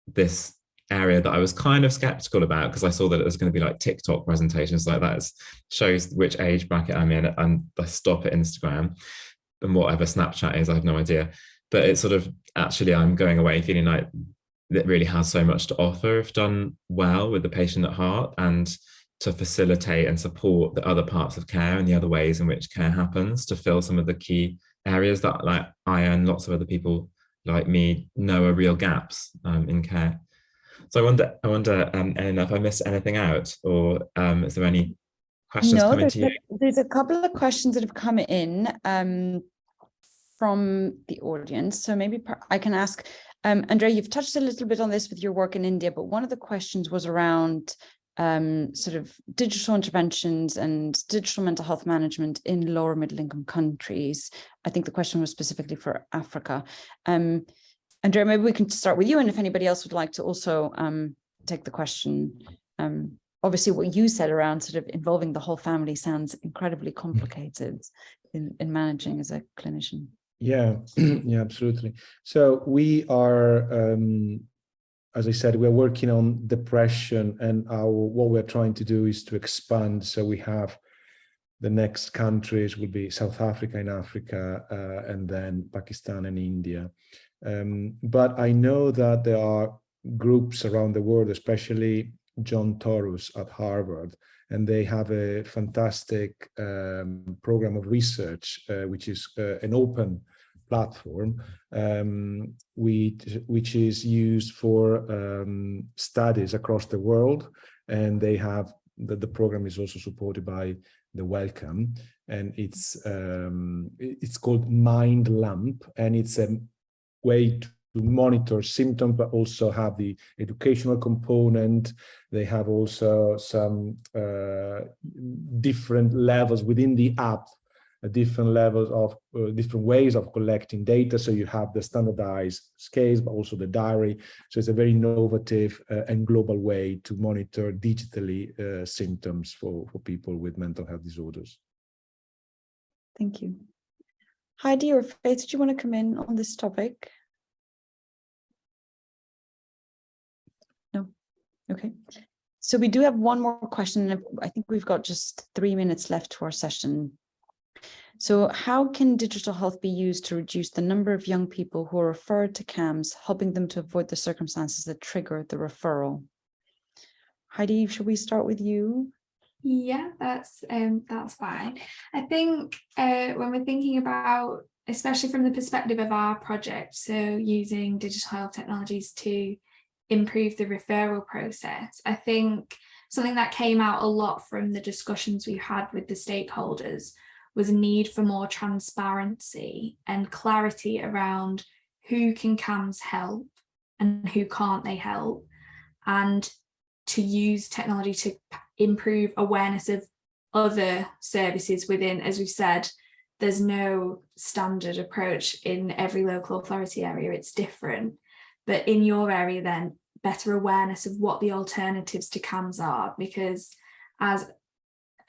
this area that I was kind of skeptical about, because I saw that it was going to be like TikTok presentations like that, shows which age bracket I'm in, and I stop at Instagram and whatever Snapchat is, I have no idea. But it's sort of, actually I'm going away feeling like that really has so much to offer if done well with the patient at heart, and to facilitate and support the other parts of care and the other ways in which care happens, to fill some of the key areas that like I and lots of other people like me know are real gaps in care. So I wonder, Elena, if I missed anything out, or is there any questions coming to you? There's a couple of questions that have come in from the audience. So maybe I can ask, Andrea, you've touched a little bit on this with your work in India, but one of the questions was around sort of digital interventions and digital mental health management in lower middle income countries. I think the question was specifically for Africa. Andrea, maybe we can start with you, and if anybody else would like to also take the question. Obviously, what you said around sort of involving the whole family sounds incredibly complicated in managing as a clinician. Yeah, yeah, absolutely. So we are, as I said, we're working on depression, and what we're trying to do is to expand. So we have the next countries will be South Africa in Africa, and then Pakistan and India. But I know that there are groups around the world, especially John Torus at Harvard, and they have a fantastic program of research, which is an open platform, which is used for studies across the world. And they have, the program is also supported by the Wellcome, and it's called MindLamp, and it's a way to monitor symptoms, but also have the educational component. They have also some different levels within the app, different levels of different ways of collecting data. So you have the standardized scales, but also the diary. So it's a very innovative and global way to monitor digitally symptoms for people with mental health disorders. Thank you. Heidi or Faith, did you want to come in on this topic? No? Okay. So we do have one more question. I think we've got just 3 minutes left to our session. So how can digital health be used to reduce the number of young people who are referred to CAMHS, helping them to avoid the circumstances that trigger the referral? Heidi, should we start with you? Yeah, that's fine. I think when we're thinking about, especially from the perspective of our project, so using digital health technologies to improve the referral process, I think something that came out a lot from the discussions we had with the stakeholders was a need for more transparency and clarity around who can CAMHS help and who can't they help, and to use technology to improve awareness of other services within. As we've said, there's no standard approach in every local authority area, it's different. But in your area then, better awareness of what the alternatives to CAMHS are, because as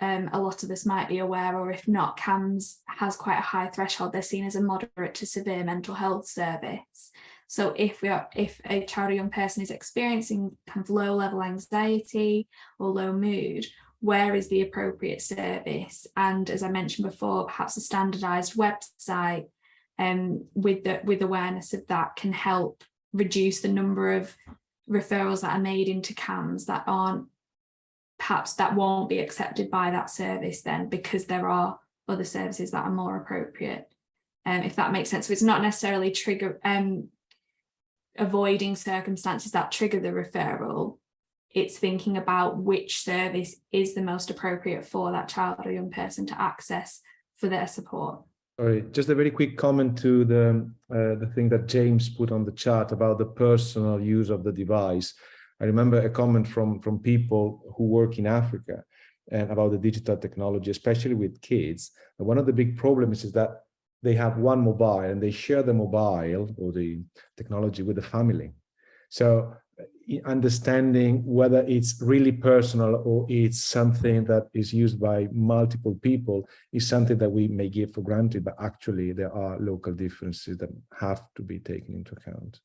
a lot of us might be aware, or if not, CAMHS has quite a high threshold. They're seen as a moderate to severe mental health service. So if a child or young person is experiencing kind of low level anxiety or low mood, where is the appropriate service? And as I mentioned before, perhaps a standardized website with awareness of that can help reduce the number of referrals that are made into CAMHS that won't be accepted by that service then, because there are other services that are more appropriate, if that makes sense. So it's not necessarily avoiding circumstances that trigger the referral. It's thinking about which service is the most appropriate for that child or young person to access for their support. Sorry, just a very quick comment to the thing that James put on the chat about the personal use of the device. I remember a comment from people who work in Africa and about the digital technology, especially with kids. And one of the big problems is that they have one mobile and they share the mobile or the technology with the family. So understanding whether it's really personal or it's something that is used by multiple people is something that we may give for granted, but actually there are local differences that have to be taken into account.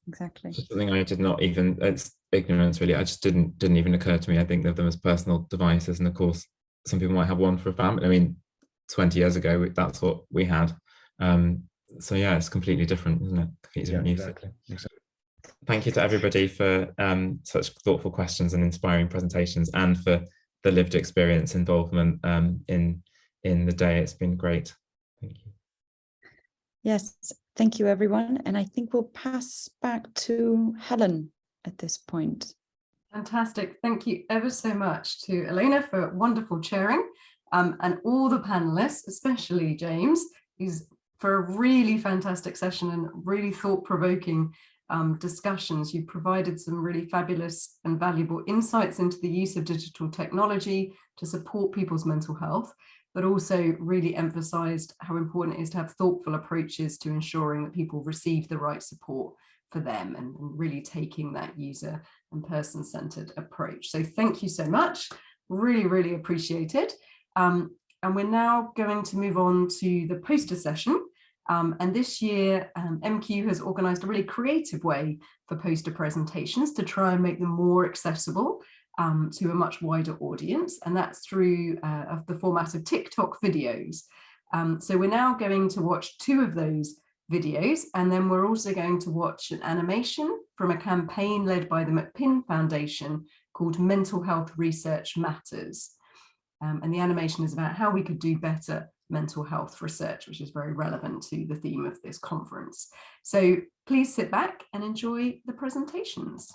Exactly. Something I did not even, it's ignorance really, I just didn't even occur to me. I think of them as personal devices, and of course some people might have one for a family. I mean, 20 years ago that's what we had. So yeah, it's completely different, isn't it? Completely different use. Exactly. Thank you to everybody for such thoughtful questions and inspiring presentations, and for the lived experience involvement in the day. It's been great. Thank you. Yes, thank you everyone. And I think we'll pass back to Helen at this point. Fantastic. Thank you ever so much to Elena for wonderful chairing, and all the panelists, especially James, who's for a really fantastic session and really thought-provoking discussions. You provided some really fabulous and valuable insights into the use of digital technology to support people's mental health, but also really emphasized how important it is to have thoughtful approaches to ensuring that people receive the right support for them, and really taking that user and person-centered approach. So thank you so much. Really, really appreciate it. And we're now going to move on to the poster session. And this year, MQ has organized a really creative way for poster presentations to try and make them more accessible to a much wider audience. And that's through the format of TikTok videos. So we're now going to watch 2 of those videos, and then we're also going to watch an animation from a campaign led by the McPinn Foundation called Mental Health Research Matters. And the animation is about how we could do better mental health research, which is very relevant to the theme of this conference. So please sit back and enjoy the presentations.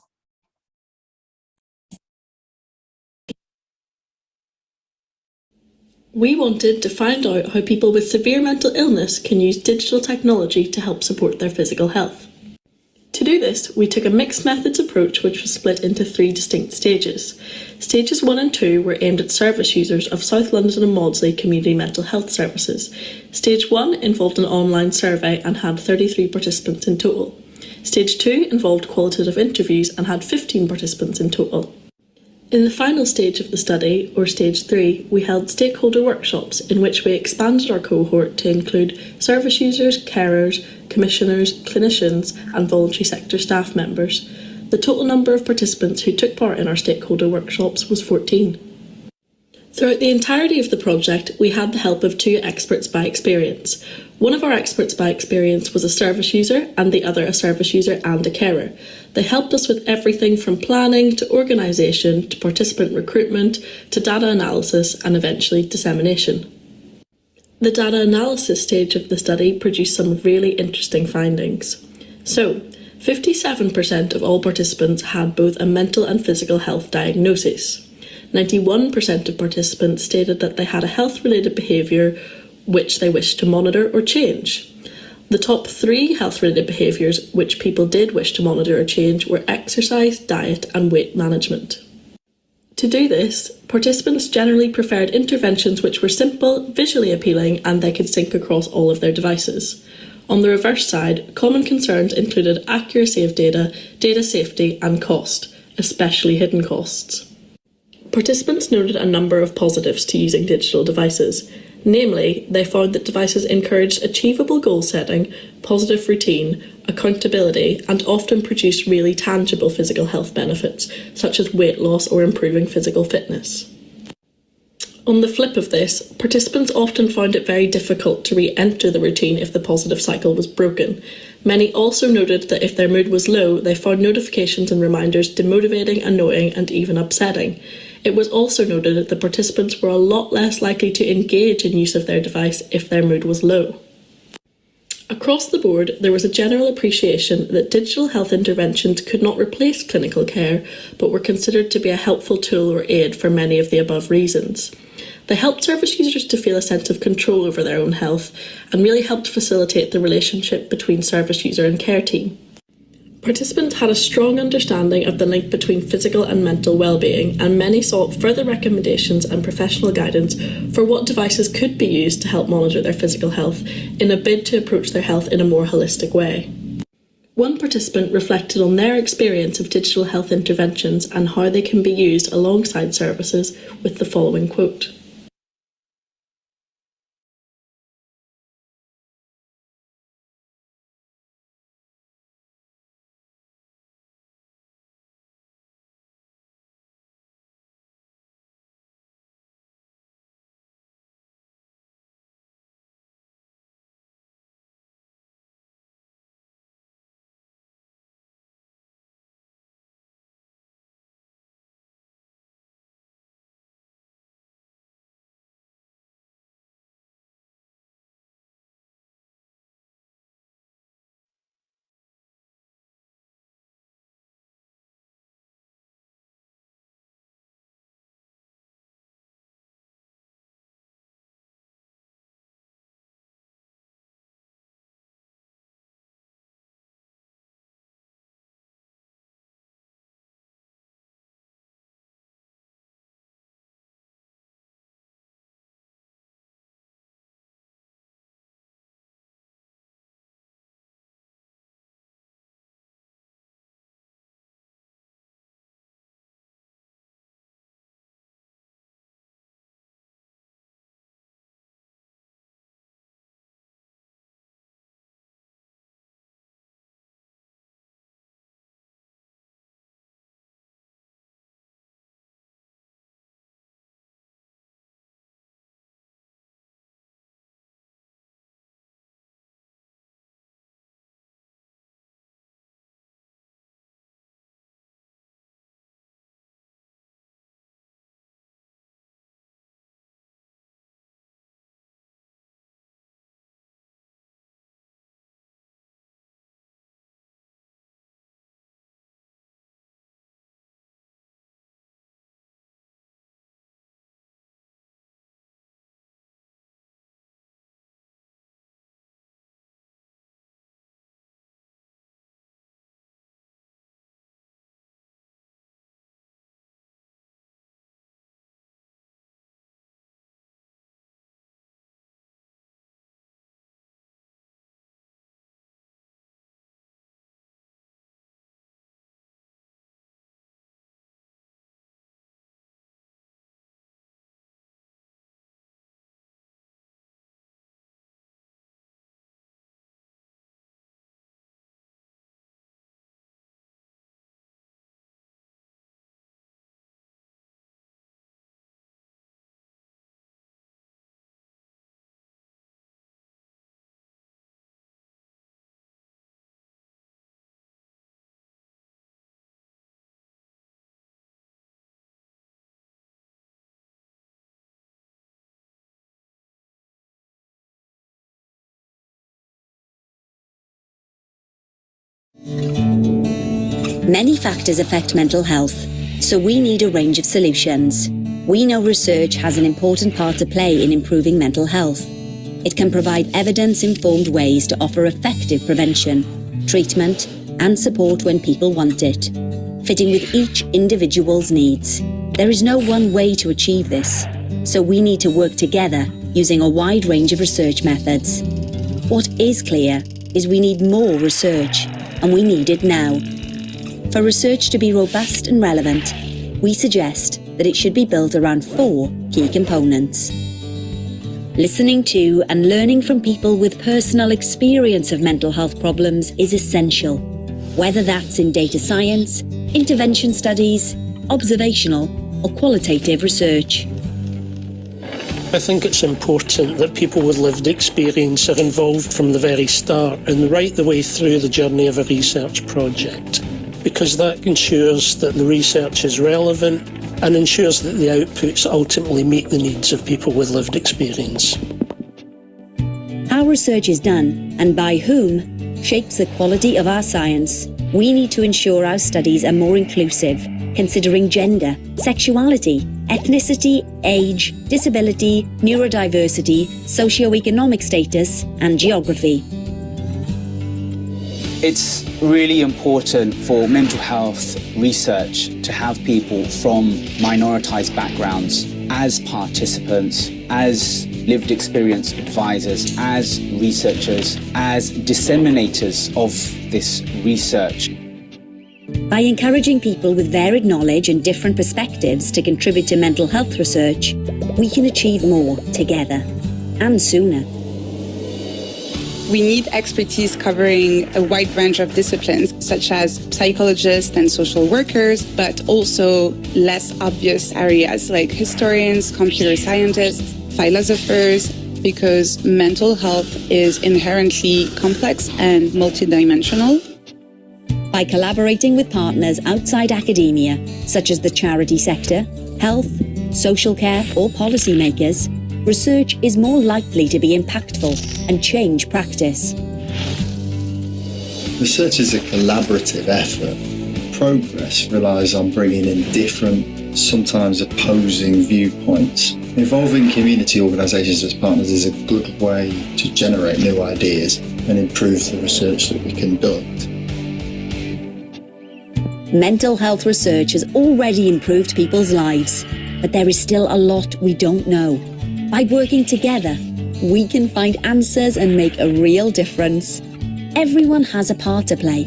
We wanted to find out how people with severe mental illness can use digital technology to help support their physical health. To do this, we took a mixed methods approach, which was split into 3 distinct stages. Stages 1 and 2 were aimed at service users of South London and Maudsley Community Mental Health Services. Stage 1 involved an online survey and had 33 participants in total. Stage 2 involved qualitative interviews and had 15 participants in total. In the final stage of the study, or stage 3, we held stakeholder workshops in which we expanded our cohort to include service users, carers, commissioners, clinicians and voluntary sector staff members. The total number of participants who took part in our stakeholder workshops was 14. Throughout the entirety of the project, we had the help of 2 experts by experience. One of our experts by experience was a service user, and the other a service user and a carer. They helped us with everything from planning to organisation to participant recruitment to data analysis and eventually dissemination. The data analysis stage of the study produced some really interesting findings. So, 57% of all participants had both a mental and physical health diagnosis. 91% of participants stated that they had a health-related behaviour which they wished to monitor or change. The top 3 health-related behaviours which people did wish to monitor or change were exercise, diet and weight management. To do this, participants generally preferred interventions which were simple, visually appealing and they could sync across all of their devices. On the reverse side, common concerns included accuracy of data, data safety and cost, especially hidden costs. Participants noted a number of positives to using digital devices. Namely, they found that devices encouraged achievable goal setting, positive routine, accountability, and often produced really tangible physical health benefits, such as weight loss or improving physical fitness. On the flip of this, participants often found it very difficult to re-enter the routine if the positive cycle was broken. Many also noted that if their mood was low, they found notifications and reminders demotivating, annoying, and even upsetting. It was also noted that the participants were a lot less likely to engage in use of their device if their mood was low. Across the board, there was a general appreciation that digital health interventions could not replace clinical care, but were considered to be a helpful tool or aid for many of the above reasons. They helped service users to feel a sense of control over their own health and really helped facilitate the relationship between service user and care team. Participants had a strong understanding of the link between physical and mental well-being, and many sought further recommendations and professional guidance for what devices could be used to help monitor their physical health in a bid to approach their health in a more holistic way. One participant reflected on their experience of digital health interventions and how they can be used alongside services with the following quote. Many factors affect mental health, so we need a range of solutions. We know research has an important part to play in improving mental health. It can provide evidence-informed ways to offer effective prevention, treatment, and support when people want it, fitting with each individual's needs. There is no one way to achieve this, so we need to work together using a wide range of research methods. What is clear is we need more research, and we need it now. For research to be robust and relevant, we suggest that it should be built around 4 key components. Listening to and learning from people with personal experience of mental health problems is essential, whether that's in data science, intervention studies, observational, or qualitative research. I think it's important that people with lived experience are involved from the very start and right the way through the journey of a research project, because that ensures that the research is relevant, and ensures that the outputs ultimately meet the needs of people with lived experience. How research is done and by whom shapes the quality of our science. We need to ensure our studies are more inclusive, considering gender, sexuality, ethnicity, age, disability, neurodiversity, socioeconomic status, and geography. It's really important for mental health research to have people from minoritized backgrounds as participants, as lived experience advisors, as researchers, as disseminators of this research. By encouraging people with varied knowledge and different perspectives to contribute to mental health research, we can achieve more together and sooner. We need expertise covering a wide range of disciplines, such as psychologists and social workers, but also less obvious areas like historians, computer scientists, philosophers, because mental health is inherently complex and multidimensional. By collaborating with partners outside academia, such as the charity sector, health, social care, or policymakers, research is more likely to be impactful and change practice. Research is a collaborative effort. Progress relies on bringing in different, sometimes opposing viewpoints. Involving community organisations as partners is a good way to generate new ideas and improve the research that we conduct. Mental health research has already improved people's lives, but there is still a lot we don't know. By working together, we can find answers and make a real difference. Everyone has a part to play.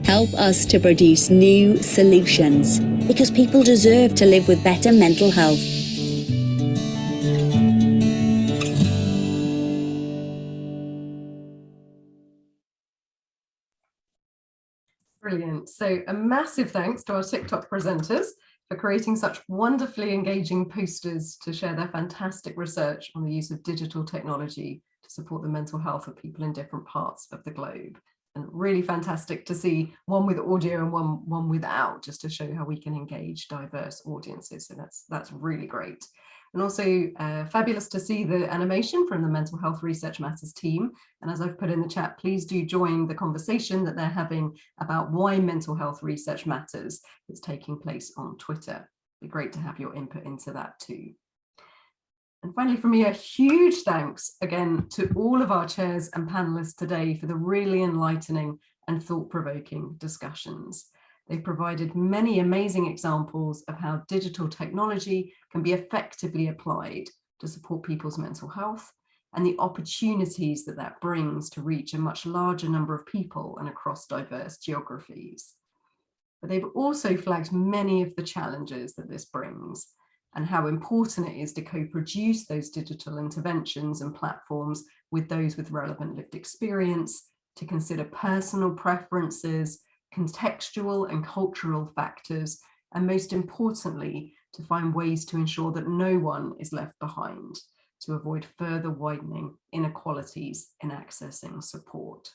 Help us to produce new solutions, because people deserve to live with better mental health. Brilliant. So a massive thanks to our TikTok presenters for creating such wonderfully engaging posters to share their fantastic research on the use of digital technology to support the mental health of people in different parts of the globe. And really fantastic to see one with audio and one without, just to show how we can engage diverse audiences. So that's really great. And also fabulous to see the animation from the Mental Health Research Matters team. And as I've put in the chat, please do join the conversation that they're having about why mental health research matters that's taking place on Twitter. It'd be great to have your input into that too. And finally, from me, a huge thanks again to all of our chairs and panelists today for the really enlightening and thought-provoking discussions. They've provided many amazing examples of how digital technology can be effectively applied to support people's mental health and the opportunities that that brings to reach a much larger number of people and across diverse geographies. But they've also flagged many of the challenges that this brings and how important it is to co-produce those digital interventions and platforms with those with relevant lived experience, to consider personal preferences, contextual and cultural factors, and most importantly, to find ways to ensure that no one is left behind, to avoid further widening inequalities in accessing support.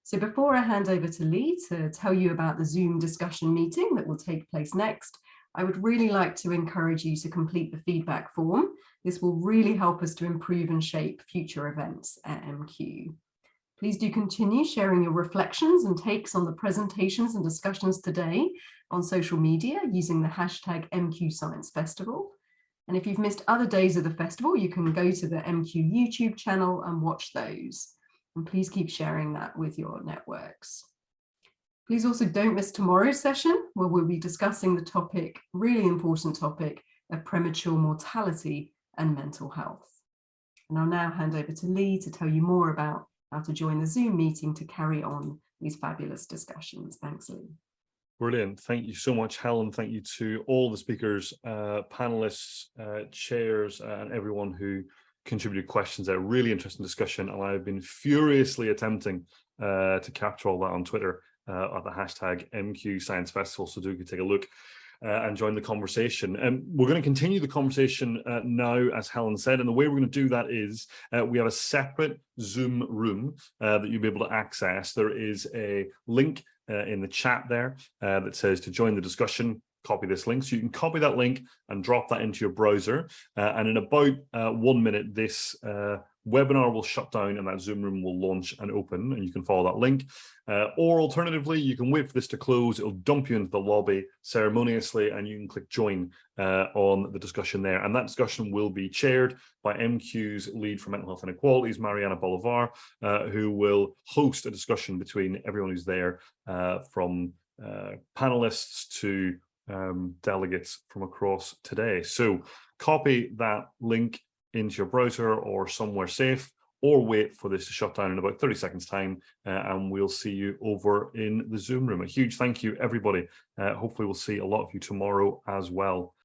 So before I hand over to Lee to tell you about the Zoom discussion meeting that will take place next, I would really like to encourage you to complete the feedback form. This will really help us to improve and shape future events at MQ. Please do continue sharing your reflections and takes on the presentations and discussions today on social media using the hashtag MQ Science Festival. And if you've missed other days of the festival, you can go to the MQ YouTube channel and watch those. And please keep sharing that with your networks. Please also don't miss tomorrow's session, where we'll be discussing the topic, really important topic, of premature mortality and mental health. And I'll now hand over to Lee to tell you more about how to join the Zoom meeting to carry on these fabulous discussions. Thanks, Lee. Brilliant. Thank you so much, Helen. Thank you to all the speakers, panelists, chairs, and everyone who contributed questions. A really interesting discussion, and I've been furiously attempting to capture all that on Twitter at the hashtag MQ Science Festival, so do take a look and join the conversation. And we're going to continue the conversation now, as Helen said, and the way we're going to do that is we have a separate Zoom room that you'll be able to access. There is a link in the chat there that says to join the discussion. copy this link. So you can copy that link and drop that into your browser. And in about 1 minute, this webinar will shut down and that Zoom room will launch and open, and you can follow that link. Or alternatively, you can wait for this to close. It'll dump you into the lobby ceremoniously, and you can click join on the discussion there. And that discussion will be chaired by MQ's lead for mental health inequalities, Mariana Bolivar, who will host a discussion between everyone who's there, from panelists to delegates from across today. So copy that link into your browser or somewhere safe, or wait for this to shut down in about 30 seconds time, and we'll see you over in the Zoom room. A huge thank you, everybody. Hopefully we'll see a lot of you tomorrow as well.